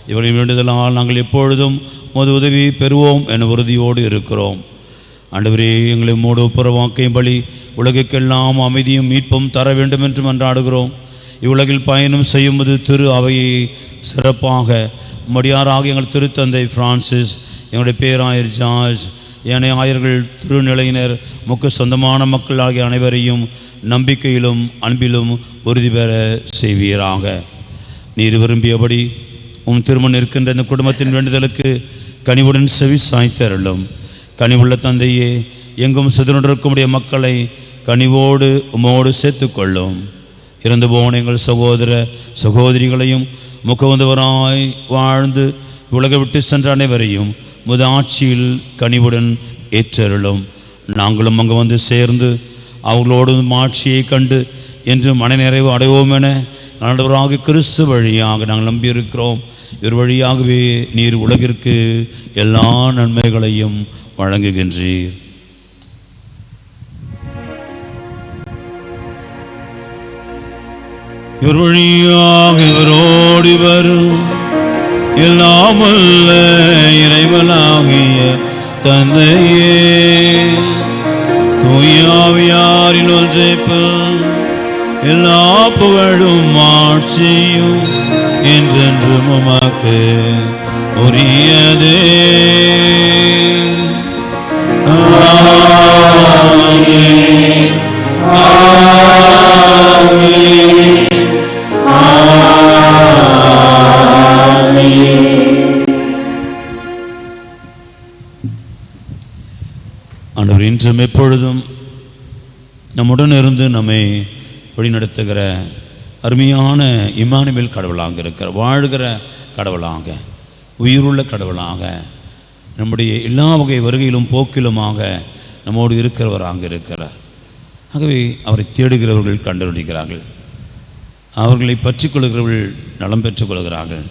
இவர்களின் வேண்டுதலால் நாங்கள் எப்பொழுதும் உமது உதவி பெறுவோம் என உறுதியோடு இருக்கிறோம். ஆண்டவரே, எங்களை மூடு ஒப்புரவாக்கையும் பலி உலகுக்கெல்லாம் அமைதியும் மீட்பும் தர வேண்டும் என்று மன்றாடுகிறோம். இவ்வுலகில் பயணம் செய்யும்போது திரு அவையை சிறப்பாக மடியாராக எங்கள் திருத்தந்தை பிரான்சிஸ், எங்களுடைய பேராயர் ஜார்ஜ், ஏனைய ஆயர்கள், திருநிலையினர், முக்க சொந்தமான மக்கள் ஆகிய அனைவரையும் நம்பிக்கையிலும் அன்பிலும் உறுதி பெற செய்வீராக. நீர் விரும்பியபடி திருமணம் இருக்கின்ற இந்த குடும்பத்தின் வேண்டுதலுக்கு கனிவுடன் செவி சாய்த்தருளும். கனிவுள்ள தந்தையே, எங்கும் சிதறுண்டிருக்கக்கூடிய மக்களை கனிவோடு உமோடு சேர்த்துக்கொள்ளும். இறந்து போன எங்கள் சகோதர சகோதரிகளையும் முகவந்தவராய் வாழ்ந்து உலக விட்டு சென்ற அனைவரையும் முத ஆட்சியில் கனிவுடன் ஏற்றருளும். நாங்களும் அங்கு வந்து சேர்ந்து அவர்களோடு ஆட்சியை கண்டு என்று மனநிறைவு அடைவோம் என ஆண்டவராகிய கிறிஸ்து வழியாக நாங்கள் நம்பியிருக்கிறோம். இவர் வழியாகவே நீர் உலகிற்கு எல்லா நன்மைகளையும் வழங்குகின்றீர். இவர் வழியாக இவரோடு வரும் எல்லாமல்ல இறைவனாகிய தந்தையே, தூயாவியாரின் ஒன்றைப்பில் எல்லா புகழும் ஆட்சியும் என்றென்றும் உமக்கு உரியதே. ஆமென். ஆமென். ஆமென். ஆண்டவர் இன்றும் எப்பொழுதும் நம்முடன் இருந்து நம்மை வழிநடத்துகிற அருமையான இம்மானுவேல் கடவுளாக இருக்கிற வாழ்கிற கடவுளாக உயிருள்ள கடவுளாக நம்முடைய எல்லா வகை வருகையிலும் போக்கிலுமாக நம்மோடு இருக்கிறவராக இருக்கிறார். ஆகவே அவரை தேடுகிறவர்கள் கண்டுபிடிக்கிறார்கள், அவர்களை பற்றி கொள்கிறவர்கள் நலம் பெற்றுக் கொள்கிறார்கள்,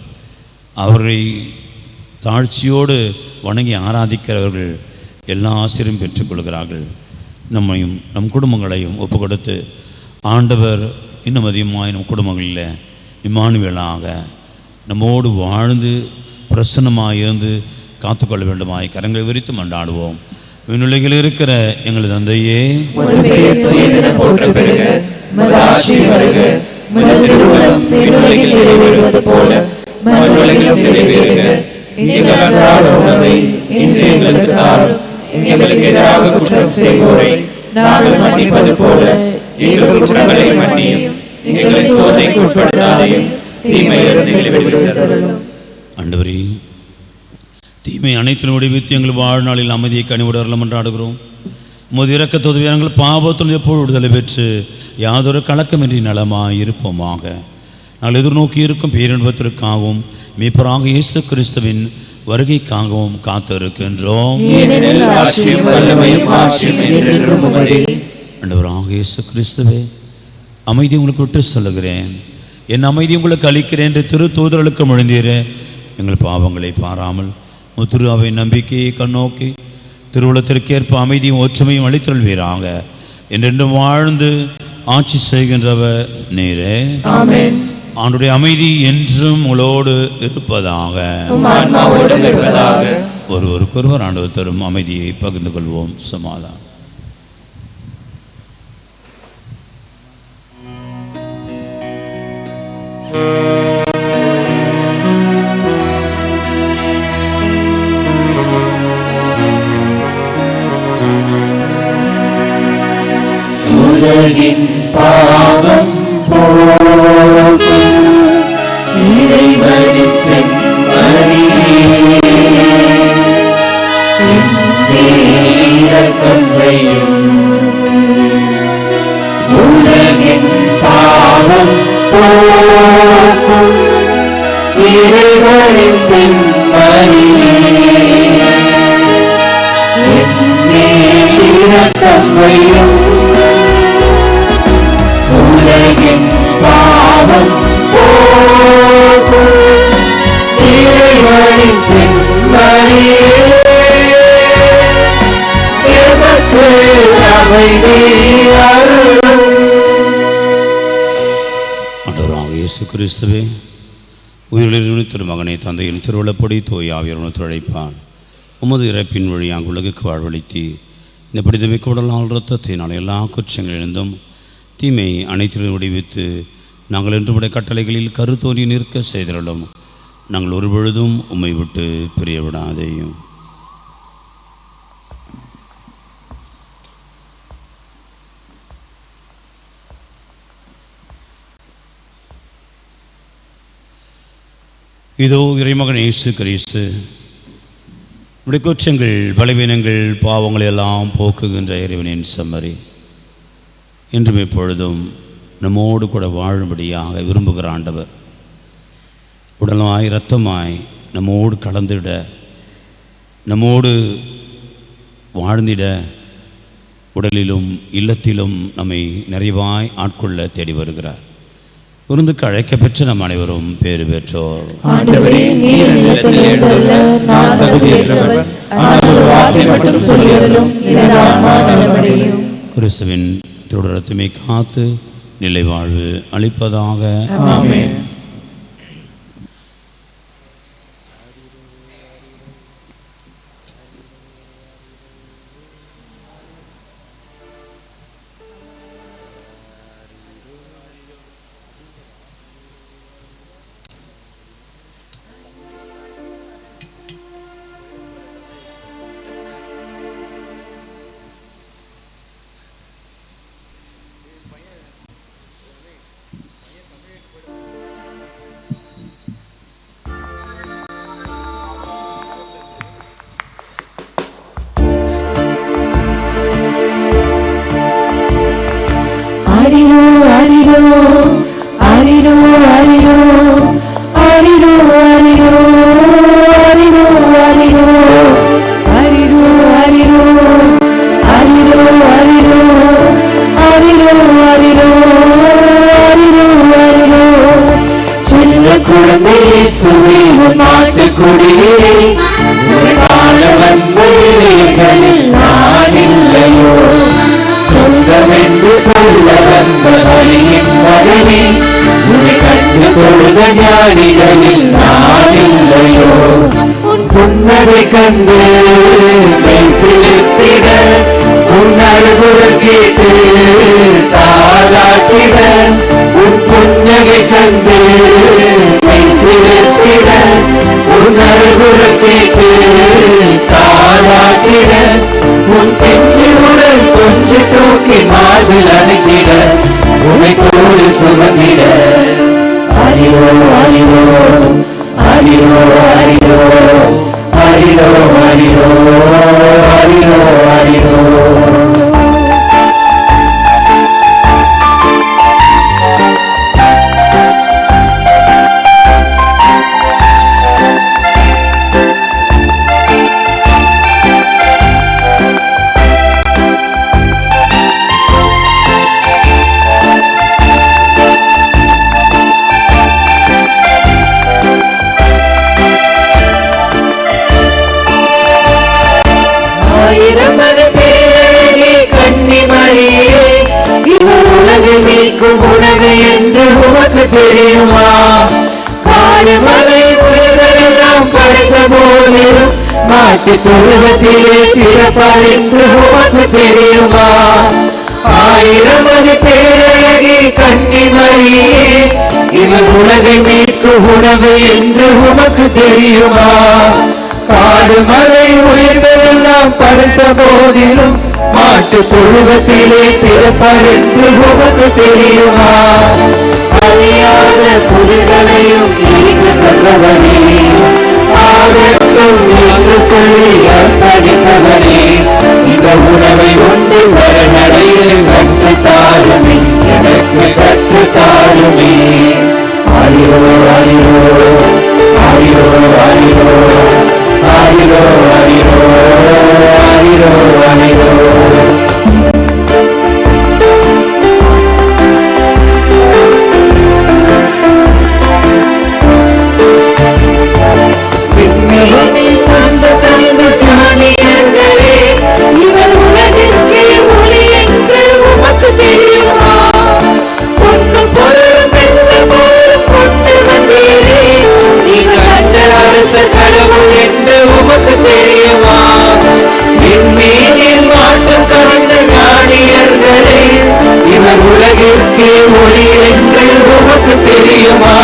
அவர்களை தாழ்ச்சியோடு வணங்கி ஆராதிக்கிறவர்கள் எல்லா ஆசிரியும் பெற்றுக்கொள்கிறார்கள். நம்மையும் நம் குடும்பங்களையும் ஒப்பு கொடுத்து ஆண்டவர் இன்னும் அதிகமாக நம் குடும்பங்களில் இம்மானுவேலாக நம்மோடு வாழ்ந்து பிரசன்னமாக இருந்து காத்துக்கொள்ள வேண்டுமாய் கரங்களை விரித்து மன்றாடுவோம். விண்ணுலகில் இருக்கிற எங்களது தந்தையே, எங்களுக்கு எதிராக குற்றம் செய்வோரை நாங்கள் மன்னிப்பது போல எங்கள் குற்றங்களை மன்னியும், எங்களை சோதனைக்கு உட்படுத்தாதையும் தீமையிலிருந்து எங்களை விடுவித்தருளும். ஆண்டவரே, தீமை அனைத்திலும் விடுவித்து எங்கள் வாழ்நாளில் அமைதியை கனிவுடரலாம் என்றாடுகிறோம். உமது இரக்கத் உதவி நாங்கள் பாவத்தில் எப்போது விடுதலை பெற்று யாதொரு கலக்கமின்றி நலமாய் இருப்போமாக. நாங்கள் எதிர்நோக்கி இருக்கும் பேரின்பத்திற்காகவும் மீட்பராக இயேசு கிறிஸ்துவின் வருகைக்காகவும் காத்திருக்கின்றோம். ஆண்டவராக இயேசு கிறிஸ்துவே, அமைதி உங்களுக்கு விட்டு சொல்லுகிறேன், என் அமைதி உங்களுக்கு அளிக்கிறேன் என்று திரு தூதர்களுக்கு மொழிந்தீரே. எங்கள் பாவங்களை பாராமல் திரு அவை நம்பிக்கையை கண்ணோக்கி திருவுளத்திற்கேற்ப அமைதியும் ஒற்றுமையும் அளித்தருள்வீராக. என்றென்றும் வாழ்ந்து ஆட்சி செய்கின்றவர் நீரே. ஆண்டுடைய அமைதி என்றும் உங்களோடு இருப்பதாக. ஒருவருக்கொருவர் ஆண்டவர் தரும் அமைதியை பகிர்ந்து கொள்வோம். சமாதானம். உலகின் பாவம் போக்கும் இறைவனின் செம்மறியே, இரக்கம் வையும். உலகின் பாவம் போக்கும் இறைவனின் செம்மறியே, இரக்கம் வையும். உலகின் பாவம் போக்கும் இறைவனின் செம்மறியே, எமக்கு அமைதி அருளும். ஆண்டவராக இயேசு கிறிஸ்துவே, உயிரிழந்த திருமகனை தந்தையின் திருவிழப்படி தூய ஆவியார் துழைப்பான் உமது இறப்பின் வழியாக உலகுக்கு வாழ்வளித்து இந்த படிதமிக்க உடலால் இரத்தத்தினால் எல்லா குற்றங்களிலிருந்தும் தீமை அனைத்திலும் விடுவித்து நாங்கள் என்றுடைய கட்டளைகளில் கருத்தோன்றி நிற்க செய்திருளும். நாங்கள் ஒருபொழுதும் உம்மை விட்டு பிரிய விடாதேயும். இதோ இறைமகன் இயேசு கிறிஸ்து உடைய குற்றங்கள் பலவீனங்கள் பாவங்களை எல்லாம் போக்குகின்ற இறைவனின் செம்மறி இன்றும் எப்பொழுதும் நம்மோடு கூட வாழும்படியாக விரும்புகிற ஆண்டவர் உடலாய் இரத்தமாய் நம்மோடு கலந்திட, நம்மோடு வாழ்ந்திட, உடலிலும் இல்லத்திலும் நம்மை நிறைவாய் ஆட்கொள்ள தேடி வருகிறார். விருந்துக்கு அழைக்க பெற்ற நம் அனைவரும் பேறு பெற்றோர். கிறிஸ்துவின் திருடரத்துமை காத்து நிலை வாழ்வு அளிப்பதாக. ஆமென். அரிரோ அரிரோ அரிரோ அரிரோ அரிரோ அரிரோ அரிரோ அரிரோ அரிரோ அரிரோ அரிரோ அரிரோ அரிரோ அரிரோ அரிரோ செல்ல குழந்தை இயேசுவே உன் நாட்டுக்குடியே காண வந்த இளைஞனில் நான் இல்லையோ சொந்தமென்று சொல்ல வந்த வழியின் மகனே உன்னை கண்டு தொழுத ஞானிகளில் நான் இல்லையோ உன் புன்னகை கண்டு மெய் சிலிர்த்திட உன் அழுகுரல் கேட்டு தாலாட்டிட உன் புன்னகை கண்டு மெய் சிலிர்த்திட உன் அழுகுரல் கேட்டு தாலாட்டிட உன் பிஞ்சு உடல் கொஞ்சி தூக்கி மார்பில் அணைத்திட உன்னை தோளில் சுமந்திட அரிரோ அரிரோ அரிரோ அரிரோ அரிரோ அரிரோ அரிரோ அரிரோ உணவு என்று உனக்கு தெரியுமா காடு மலை உயிரெல்லாம் படைத்த போதிலும் மாட்டு தொழுவத்திலே பிறப்பார் என்று உனக்கு தெரியுமா ஆயிரம் அது பேரழகி கன்னிமரியே இவர் உலகை மீட்கும் உணவு என்று உனக்கு தெரியுமா காடு மலை உயிர்கள் எல்லாம் படைத்த போதிலும் மாட்டு தொழுவத்திலே பிறப்பார் என்று உனக்கு தெரியுமா அறியாத புதிர்களையும் ஈன்று கொண்டவனே ஆகட்டும் என்று சொல்லி அர்ப்பணித்தவனே இந்த உணவை உண்டு சரணடைய கற்றுத்தாருமே எனக்கு கற்றுத்தாருமே அரிரோ அரிரோ அரிரோ அரிரோ அரிரோ அரிரோ அரிரோ அரிரோ இவர் உலகிற்கே ஒளி என்று உமக்கு தெரியுமா பொண்ணு பொருளும் வெள்ள போலும் கொண்டு வந்தீரே நீங்கள் கண்ட அரச கடவுள் என்று உமக்கு தெரியுமா விண்மீனில் மாற்றம் கவர்ந்த ஞானியர்களே இவர் உலகிற்கே ஒளி என்று உமக்கு தெரியுமா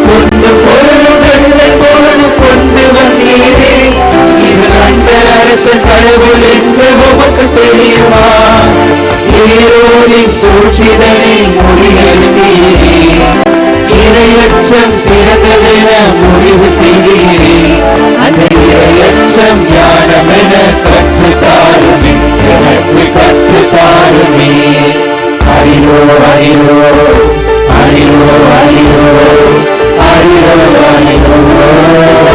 பொண்ணு பொருளும் வெள்ள போலும் கொண்டு வந்தீரே இவர் கண்ட அரச கடவுள் என்று உமக்கு தெரியுமா ஏரோதின் சூழ்ச்சிதனை முறியடித்தீரே இரையச்சம் சிறந்ததென முடிவு செய்தீரே அந்த இரையச்சம் ஞானமென கற்றுத்தாருமே எனக்கு கற்றுத்தாருமே அரிரோ அரிரோ அரிரோ அரிரோ அரிரோ அரிரோ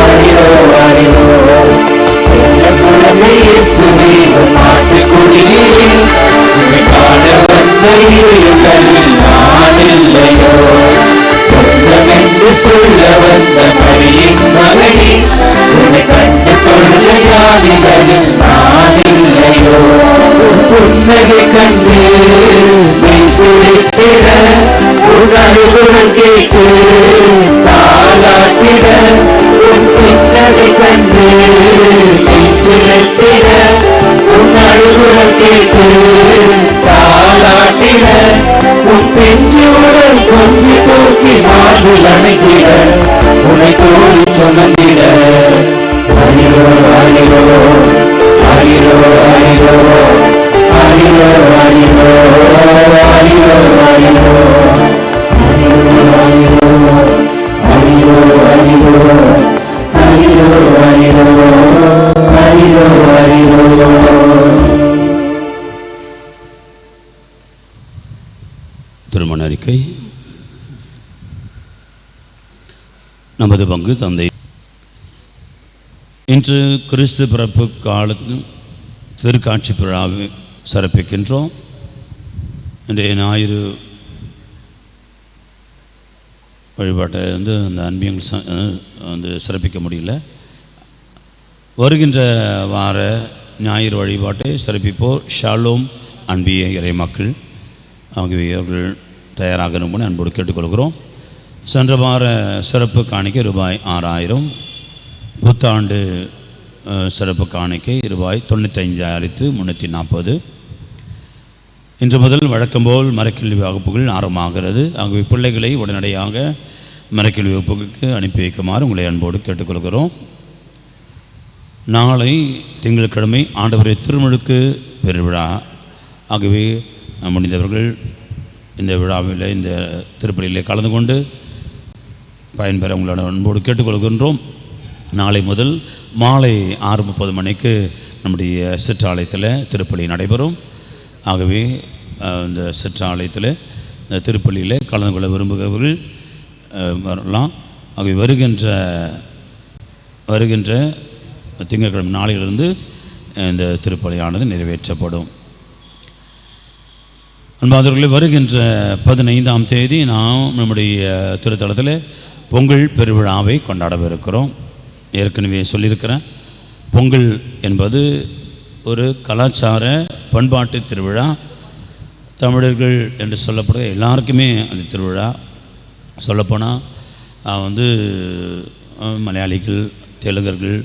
அரிரோ அரிரோ செல்ல குழந்தை இயேசுவே நாட்டுக்குடியே காண வந்த இளைஞனில் நான் இல்லையோ சொந்தமென்று சொல்ல வந்த மரியின் மகனே உன்னை கண்டு தொழுத ஞானிகளில் நான் இல்லையோ புன்னகை கண்டு மெய் சிலிர்த்திட உன் அழுகுரல் கேட்டு தாலாட்டிட உன் பின்னகை கண்டு மெய் சிலிர்த்திட உன் அழுகுரல் கேட்டு தாலாட்டிட உன் பெஞ்சு உடல் கொஞ்சி தூக்கி மார்பில் அணைத்திட உன்னை தோழி சுமந்திட அரிரோ அரிரோ அரிரோ அரிரோ அரிரோ அரிரோ அரிரோ அரிரோ அரிரோ அரிரோ அரிரோ அரிரோ அரிரோ அரிரோ நமது பங்கு தந்தை. இன்று கிறிஸ்து பிறப்பு காலத்தில் திருக்காட்சி விழாவை சிறப்பிக்கின்றோம். இன்றைய ஞாயிறு வழிபாட்டை அந்த அன்பியங்கள் சிறப்பிக்க முடியல. வருகின்ற வார ஞாயிறு வழிபாட்டை சிறப்பிப்போர் ஷாலோம் அன்பிய இறை மக்கள் ஆகியவர்கள் தயாராகணும்னு அன்போடு கேட்டுக்கொள்கிறோம். சென்ற வார சிறப்பு காணிக்கை ரூபாய் 6000, புத்தாண்டு சிறப்பு காணிக்கை ரூபாய் 95,340. இன்று முதல் வழக்கம்போல் மரக்கல்வி வகுப்புகள் ஆரம்பமாகிறது. ஆகவே பிள்ளைகளை உடனடியாக மரக்கல்வி வகுப்புக்கு அனுப்பி வைக்குமாறு உங்களை அன்போடு கேட்டுக்கொள்கிறோம். நாளை திங்கட்கிழமை ஆண்டவரை திருமுழுக்கு பெருவிழா. ஆகவே முடிந்தவர்கள் இந்த விழாவில் இந்த திருப்பலியில் கலந்து கொண்டு பயன்பெற உங்களோட அன்போடு கேட்டுக்கொள்கின்றோம். நாளை முதல் மாலை 6:30 மணிக்கு நம்முடைய சிற்றாலயத்தில் திருப்பலி நடைபெறும். ஆகவே இந்த சிற்றாலயத்தில் இந்த திருப்பலியில் கலந்து கொள்ள விரும்புகிறவர்கள் வரலாம். ஆகவே வருகின்ற திங்கட்கிழமை நாளிலிருந்து இந்த திருப்பலியானது நிறைவேற்றப்படும். அன்பாதவர்களே, வருகின்ற 15ஆம் தேதி நாம் நம்முடைய திருத்தலத்தில் பொங்கல் பெருவிழாவை கொண்டாடவிருக்கிறோம். ஏற்கனவே சொல்லியிருக்கிறேன், பொங்கல் என்பது ஒரு கலாச்சார பண்பாட்டு திருவிழா. தமிழர்கள் என்று சொல்லப்படுற எல்லாருக்குமே அந்த திருவிழா. சொல்லப்போனால் மலையாளிகள், தெலுங்கர்கள்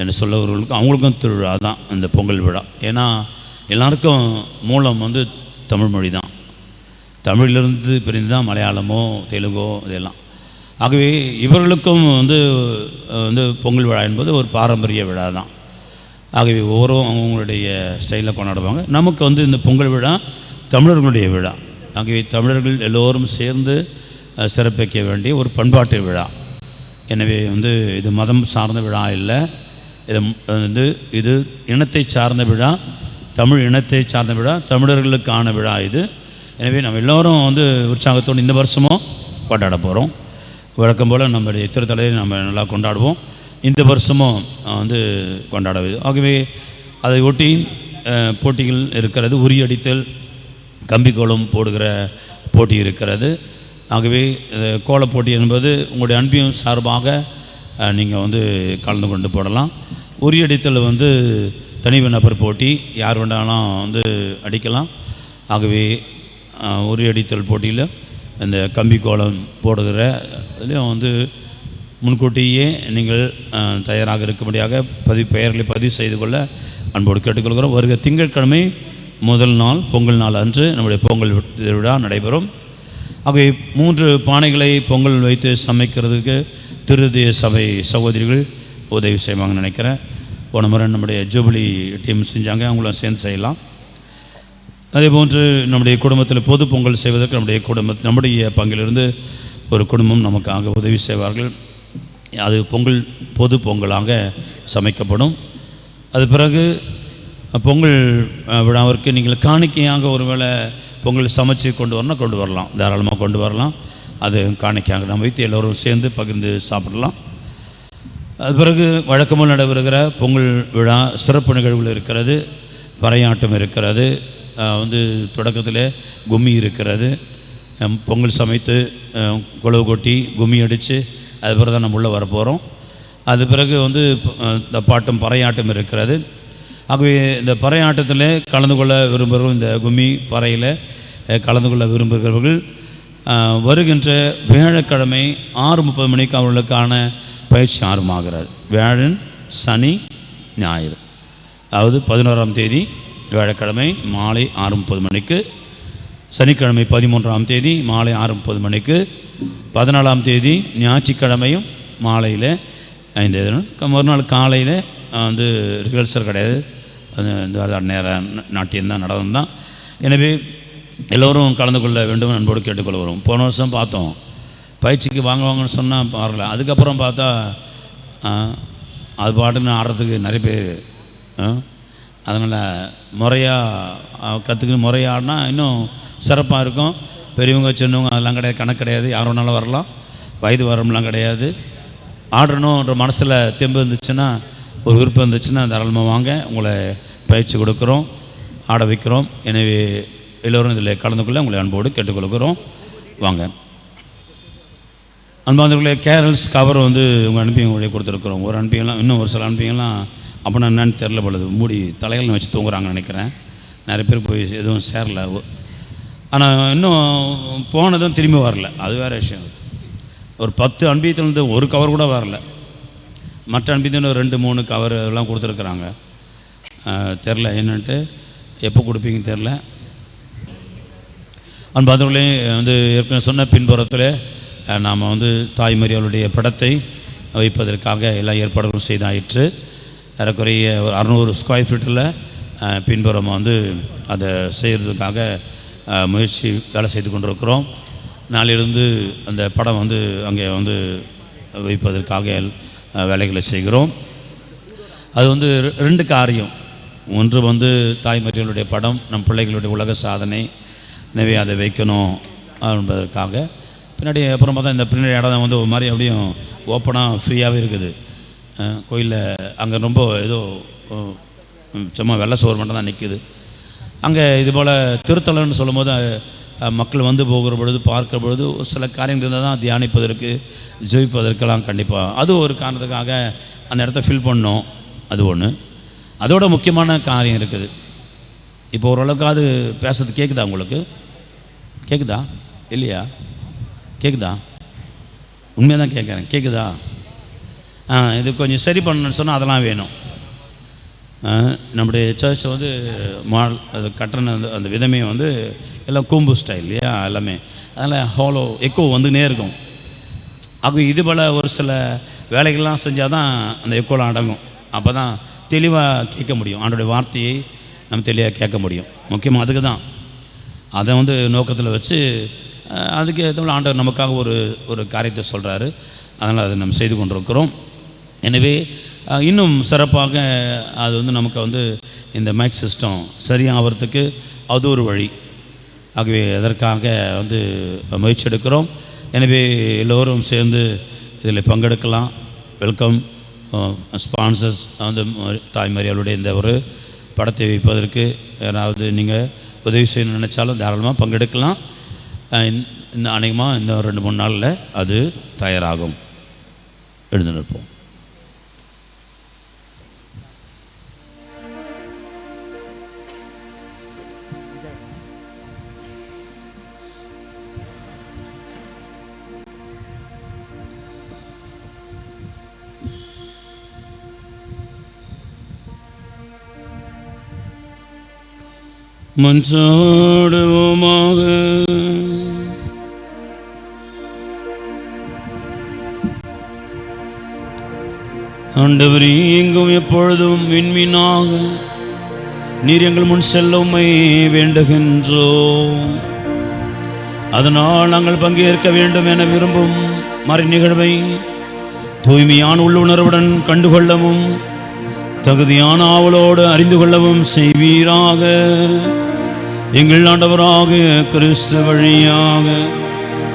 என்று சொல்லவர்களுக்கும் அவங்களுக்கும் திருவிழா தான் இந்த பொங்கல் விழா. ஏன்னா எல்லாருக்கும் மூலம் தமிழ் மொழி தான். தமிழிலிருந்து பிரிந்து தான் மலையாளமோ தெலுங்கோ இதெல்லாம். ஆகவே இவர்களுக்கும் பொங்கல் விழா என்பது ஒரு பாரம்பரிய விழா தான். ஆகவே ஒவ்வொருவரும் அவங்களுடைய ஸ்டைலில் கொண்டாடுவாங்க. நமக்கு இந்த பொங்கல் விழா தமிழர்களுடைய விழா. ஆகவே தமிழர்கள் எல்லோரும் சேர்ந்து சிறப்பிக்க வேண்டிய ஒரு பண்பாட்டு விழா. எனவே இது மதம் சார்ந்த விழா இல்லை. இது இனத்தை சார்ந்த விழா, தமிழ் இனத்தை சார்ந்த விழா, தமிழர்களுக்கான விழா இது. எனவே நம்ம எல்லோரும் உற்சாகத்தோடு இந்த வருஷமும் கொண்டாட போகிறோம். வழக்கம் போல் நம்முடைய திருத்தலையை நம்ம நல்லா கொண்டாடுவோம். இந்த வருஷமும் கொண்டாட. ஆகவே அதை ஒட்டி போட்டிகள் இருக்கிறது. உரியடித்தல், கம்பிக்கோளம் போடுகிற போட்டி இருக்கிறது. ஆகவே கோலப் போட்டி என்பது உங்களுடைய அன்பியும் சார்பாக நீங்கள் கலந்து கொண்டு போடலாம். உரியடித்தல் தனி நபர் போட்டி, யார் வேண்டாலும் அடிக்கலாம். ஆகவே உரியடித்தல் போட்டியில் இந்த கம்பி கோலம் போடுகிற இதுலேயும் முன்கூட்டியே நீங்கள் தயாராக இருக்கும்படியாக பெயர்களை பதிவு செய்து கொள்ள அன்போடு கேட்டுக்கொள்கிறோம். வருகிற திங்கட்கிழமை முதல் நாள் பொங்கல் நாள் அன்று நம்முடைய பொங்கல் விழா நடைபெறும். ஆகவே 3 பானைகளை பொங்கல் வைத்து சமைக்கிறதுக்கு திருதய சபை சகோதரிகள் உதவி செய்வாங்க நினைக்கிறேன். போன முறை நம்முடைய ஜூபிலி டீம் செஞ்சாங்க, அவங்களும் சேர்ந்து செய்யலாம். அதேபோன்று நம்முடைய குடும்பத்தில் பொது பொங்கல் செய்வதற்கு நம்முடைய பங்கிலிருந்து ஒரு குடும்பம் நமக்காக உதவி செய்வார்கள். அது பொது பொங்கலாக சமைக்கப்படும். அது பிறகு பொங்கல் விழாவிற்கு நீங்கள் காணிக்கையாக ஒருவேளை பொங்கல் சமைச்சு கொண்டு வரலாம், தாராளமாக கொண்டு வரலாம். அது காணிக்கையாக நம்ம வைத்து எல்லோரும் சேர்ந்து பகிர்ந்து சாப்பிடலாம். அது பிறகு வழக்கமாக நடைபெறுகிற பொங்கல் விழா சிறப்பு நிகழ்வுகள் இருக்கிறது. பறையாட்டம் இருக்கிறது. தொடக்கத்தில் கும்மி இருக்கிறது. பொங்கல் சமைத்து குழவு கொட்டி கும்மி அடித்து அது பிறகு தான் நம்ம உள்ளே வரப்போகிறோம். அது பிறகு இந்த பாட்டும் பறையாட்டம் இருக்கிறது. ஆகவே இந்த பறையாட்டத்தில் கலந்து கொள்ள விரும்புகிறவர்கள், இந்த கும்மி பறையில் கலந்து கொள்ள விரும்புகிறவர்கள் வருகின்ற வியாழக்கிழமை 6:30 மணிக்கு அவர்களுக்கான பயிற்சி ஆரம்பமாகிறது. வியாழன், சனி, ஞாயிறு. அதாவது 11ஆம் தேதி வியாழக்கிழமை மாலை 6:30 மணிக்கு, சனிக்கிழமை 13ஆம் தேதி மாலை 6:30 மணிக்கு, 14ஆம் தேதி ஞாயிற்றுக்கிழமையும் மாலையில் 5 மறுநாள் காலையில் ரிஹர்சல் கிடையாது. அந்த நேரம் நாட்டியம்தான் நடனம் தான். எனவே எல்லோரும் கலந்து கொள்ள வேண்டும் அன்போடு கேட்டுக்கொள்கிறோம். போன வருஷம் பார்த்தோம், பயிற்சிக்கு வாங்குவாங்கன்னு சொன்னால் வரல. அதுக்கப்புறம் பார்த்தா அது பாட்டுன்னு ஆடுறதுக்கு நிறைய பேர். அதனால் முறையாக கற்றுக்கணும், முறையாக ஆடினா இன்னும் சிறப்பாக இருக்கும். பெரியவங்க சின்னவங்க அதெல்லாம் கிடையாது, கணக்கு கிடையாது. யார் வேணாலும் வரலாம், வயது வரம்பெலாம் கிடையாது. ஆடணுன்ற மனசில் தெம்பு இருந்துச்சுன்னா, ஒரு விருப்பம் இருந்துச்சுன்னா தாராளமாக வாங்க, உங்களை பயிற்சி கொடுக்குறோம், ஆட வைக்கிறோம். எனவே எல்லோரும் இதில் கலந்து கொள்ள உங்களை அன்போடு கேட்டுக்கொள்கிறோம். வாங்க. அன்பாந்தவர்களே, கேரல்ஸ் கவர் வந்து உங்கள் அனுப்பியங்களுடைய கொடுத்துருக்குறோம். ஒரு அனுப்பியெல்லாம், இன்னும் ஒரு சில அனுப்பியெல்லாம் அப்படின்னா என்னன்னு தெரில பொழுது மூடி தலைகள் வச்சு தூங்குறாங்கன்னு நினைக்கிறேன். நிறைய பேர் போய் எதுவும் சேரல. ஆனால் இன்னும் போனதும் திரும்பி வரல, அது வேறு விஷயம். ஒரு 10 அனுப்பியத்துலேருந்து ஒரு கவர் கூட வரல. மற்ற அனுப்பியத்தில் 2-3 கவர் எல்லாம் கொடுத்துருக்குறாங்க. தெரில என்னன்ட்டு, எப்போ கொடுப்பீங்கன்னு தெரில. அன்பாந்தவர்களே, வந்து ஏற்கனவே சொன்ன பின்புறத்தில் நாம் வந்து தாய்மரியாளுடைய படத்தை வைப்பதற்காக எல்லா ஏற்பாடுகளும் செய்தாயிற்று. ஏறக்குறைய ஒரு 600 ஸ்கொயர் ஃபீட்டில் பின்புறம் வந்து அதை செய்கிறதுக்காக முயற்சி வேலை செய்து கொண்டிருக்கிறோம். நாளிலிருந்து அந்த படம் வந்து அங்கே வந்து வைப்பதற்காக வேலைகளை செய்கிறோம். அது வந்து 2 காரியம். ஒன்று வந்து தாய்மரியாளுடைய படம், நம் பிள்ளைகளுடைய உலக சாதனை, எனவே அதை வைக்கணும் என்பதற்காக. பின்னாடி அப்புறமா தான் இந்த பின்னாடி இடம் வந்து ஒரு மாதிரி அப்படியும் ஓப்பனாக ஃப்ரீயாகவே இருக்குது. கோயிலில் அங்கே ரொம்ப ஏதோ சும்மா வெள்ளை சோறு மட்டும் தான் நிற்கிது. அங்கே இதுபோல் திருத்தலன்னு சொல்லும் போது மக்கள் வந்து போகிற பொழுது, பார்க்குற பொழுது ஒரு சில காரியங்கள் இருந்தால் தான் தியானிப்பதற்கு, ஜெயிப்பதற்கெல்லாம் கண்டிப்பாக அது ஒரு காரணத்துக்காக அந்த இடத்த ஃபில் பண்ணோம். அது ஒன்று. அதோட முக்கியமான காரியம் இருக்குது. இப்போ ஓரளவுக்கு அது பேசுறது கேட்குதா உங்களுக்கு? கேட்குதா இல்லையா? கேட்குதா? உண்மையாக தான் கேட்குறேன். கேட்குதா? இது கொஞ்சம் சரி பண்ணணுன்னு சொன்னால் அதெல்லாம் வேணும். நம்முடைய சர்ச்சை வந்து அது கட்டண அந்த விதமே வந்து எல்லாம் கூம்பு ஸ்டைல் இல்லையா, எல்லாமே. அதனால் ஹாலோ எக்கோ வந்துனே இருக்கும். ஆகவே இது போல் ஒரு சில வேலைகள்லாம் செஞ்சால் தான் அந்த எக்கோலாம் அடங்கும். அப்போ தான் தெளிவாக கேட்க முடியும். ஆண்டோடைய வார்த்தையை நம்ம தெளிவாக கேட்க முடியும். முக்கியமாக அதுக்கு தான் அதை வந்து நோக்கத்தில் வச்சு அதுக்கு ஏற்ற ஆண்டவர் நமக்காக ஒரு காரியத்தை சொல்கிறாரு. அதனால் அதை நம்ம செய்து கொண்டிருக்கிறோம். எனவே இன்னும் சிறப்பாக அது வந்து நமக்கு வந்து இந்த மைக் சிஸ்டம் சரியாகிறதுக்கு அது ஒரு வழி. ஆகவே அதற்காக வந்து முயற்சி எடுக்கிறோம். எனவே எல்லோரும் சேர்ந்து இதில் பங்கெடுக்கலாம். வெல்கம். ஸ்பான்சர்ஸ் வந்து தாய்மரியாளுடைய இந்த ஒரு படத்தை வைப்பதற்கு யாராவது நீங்கள் உதவி செய்யணும்னு நினச்சாலும் தாராளமாக பங்கெடுக்கலாம். இந்த அநேகமாக இந்த 2-3 நாளில் அது தயாராகும். எழுந்து நிற்போம். மன்றாடுவோமாக. ஆண்டவரே, எங்கும் எப்பொழுதும் விண்மீனாக நீர் எங்கள் முன் செல்ல உம்மை வேண்டுகின்றோம். அதனால் நாங்கள் பங்கேற்க வேண்டும் என விரும்பும் மறை நிகழ்வை தூய்மையான உள்ளுணர்வுடன் கண்டுகொள்ளவும் தகுதியான ஆவலோடு அறிந்து கொள்ளவும் செய்வீராக. எங்கள் ஆண்டவராக கிறிஸ்து வழியாக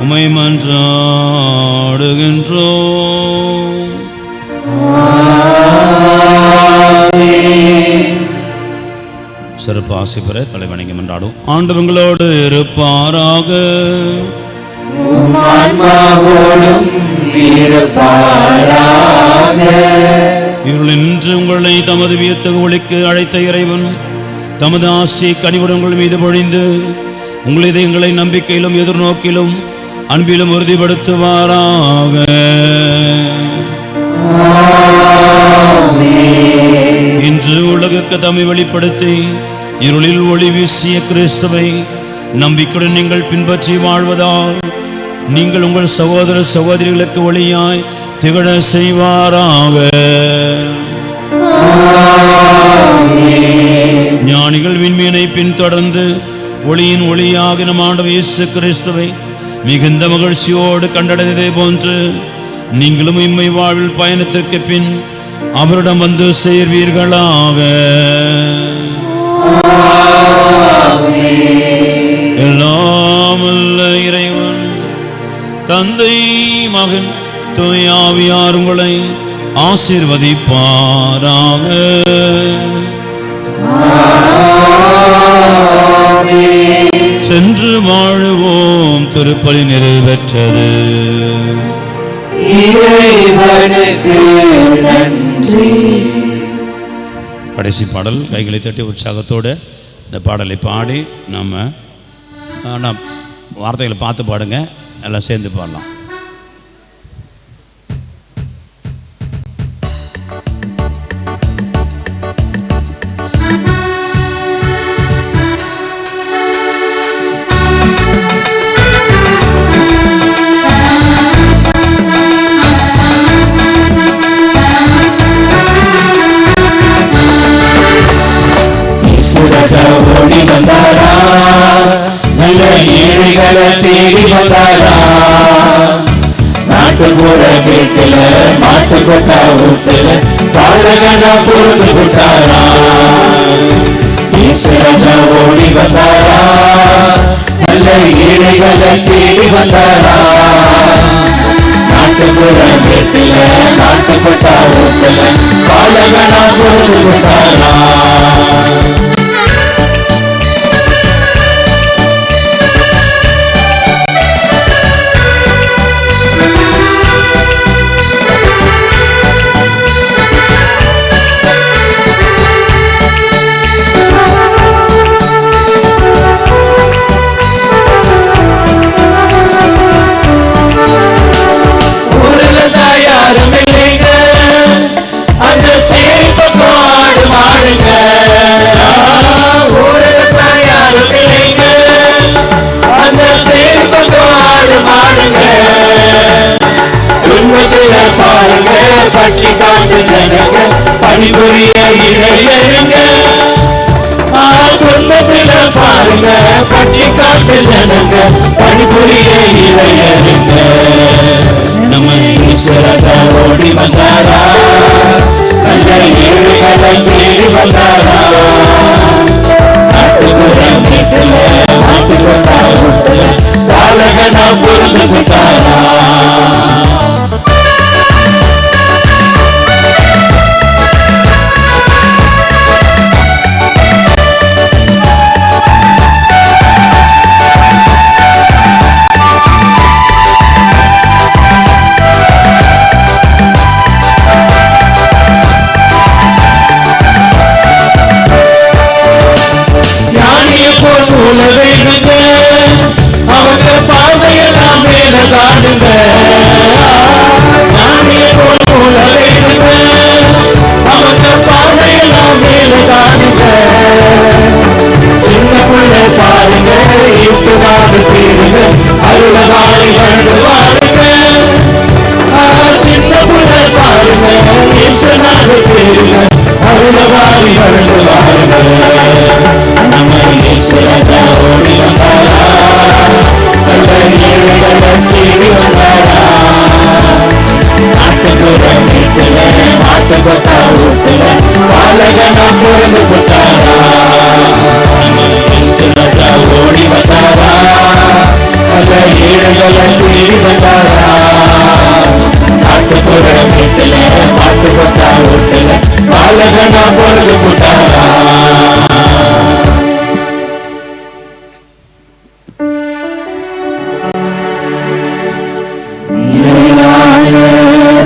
உம்மை மன்றாடுகின்றோம். சிறப்பு ஆசி பெற தலைவணங்கி மன்றாடும். ஆண்டவங்களோடு இருப்பாராக. இருளின்று உங்களை தமது வியத்தகு ஒளிக்கு அழைத்த இறைவன் தமது ஆசி கனிவுடன் உங்கள் மீது பொழிந்து உங்கள் இதயங்களை நம்பிக்கையிலும் எதிர்நோக்கிலும் அன்பிலும் உறுதிப்படுத்துவாராக. இன்று உலகுக்கு தம்மை வெளிப்படுத்தி இருளில் ஒளி வீசிய கிறிஸ்துவை நம்பிக்கையுடன் நீங்கள் பின்பற்றி வாழ்வதால் நீங்கள் உங்கள் சகோதர சகோதரிகளுக்கு ஒளியாய் திகழ செய்வாராக. ஞானிகள் விண்மீனை பின்தொடர்ந்து ஒளியின் ஒளியாக நம் ஆண்டவர் இயேசு கிறிஸ்துவை மிகுந்த மகிழ்ச்சியோடு கண்டடைந்ததை போன்று நீங்களும் இம்மை வாழ்வில் பயணத்திற்கு பின் அவரிடம் வந்து சேர்வீர்களாக. எல்லாம் வல்ல இறைவன் தந்தை, மகன், தூய ஆவியார் உங்களை ஆசீர்வதிப்பாராக. சென்று வாழுவோம். திருப்பலி நிறைவேற்றது. இறைவனுக்கு நன்றி. கடைசி பாடல் கைகளை தட்டி உற்சாகத்தோடு இந்த பாடலை பாடி நம்ம வார்த்தைகளை பார்த்து பாடுங்க. எல்லாம் சேர்ந்து பாடலாம். ஓடி வந்தாரா, நல்ல ஏழைகளை தேடி வந்தாரா, நாட்டுப்புற வீட்டுல மாட்டு கொட்டா ஊட்டுல பாலகனா பொழுது விட்டாரா. ஈஸ்வரஜா ஓடி வந்தாரா, நல்ல ஏழைகளை தேடி வந்தாரா, நாட்டுப்புற வீட்டுல மாட்டு கொட்டா ஊட்டுல பாலகனா பொழுது விட்டாரா. பற்றி காட்டு ஜனங்க பணிபுரிய இடையருங்க. துன்பத்தில பாருங்க, பற்றி காட்டு ஜனங்க பணிபுரிய இடையருங்க. நம்ம ஈஸ்வரஜா ஓடி வந்தாரா, நல்ல ஏழைகளை தேடி வந்தாரா, நாட்டுப்புற வீட்டுல மாட்டு கொட்டா ஊட்டுல பாலகனா பொழுது விட்டாரா. அவங்க பார்வையெல்லாம் மேல காணுங்க, ஞானிய போல் போல வேணுங்க. அவங்க பார்வையெல்லாம் மேல காணுங்க. சின்ன பிள்ளை பாருங்க, இயேசுவாக தீருங்க, அருளவாரி வருவாருங்க. சின்ன பிள்ளை பாருங்க, இயேசுவாக தீருங்க, அருளவாரி வருவாருங்க. நம்ம ஈஸ்வரஜா ஓடி வந்தாரா, நல்ல ஏழைகளை தேடி வந்தாரா, நாட்டுப்புற வீட்டுல மாட்டு கொட்டா ஊட்டுல பாலகனா பொழுது விட்டாரா. ஈஸ்வரஜா ஓடி வந்தாரா, நல்ல ஏழைகளை தேடி வந்தாரா, நாட்டுப்புற வீட்டுல மாட்டு கொட்டா ஊட்டுல பாலகனா பொழுது விட்டாரா.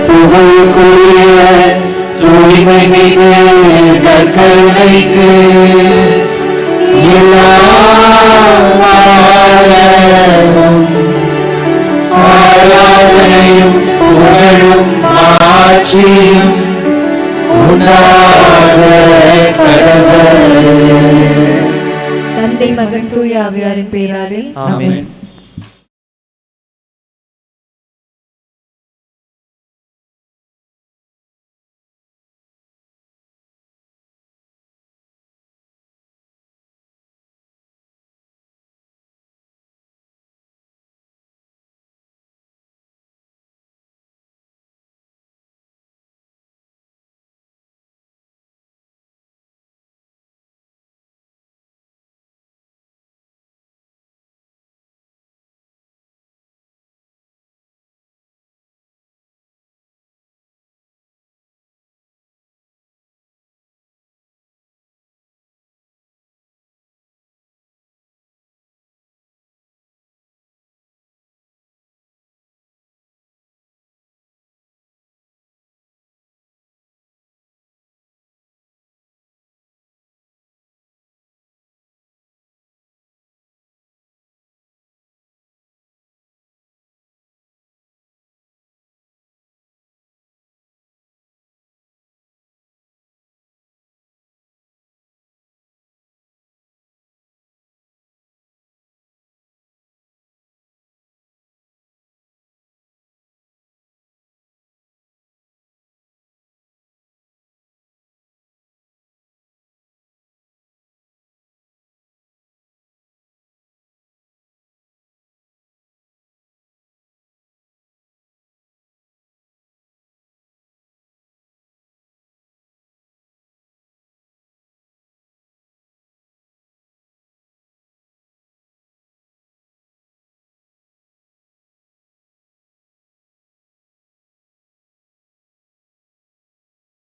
புகழுக்குரிய தூய்மை மிகு நற்கருணைக்கு எல்லா ஆராதனையும் புகழும் ஆட்சியும் உண்டாக கடவுளே. தந்தை மகன் தூய ஆவியாரின் பெயராலே ஆமென்.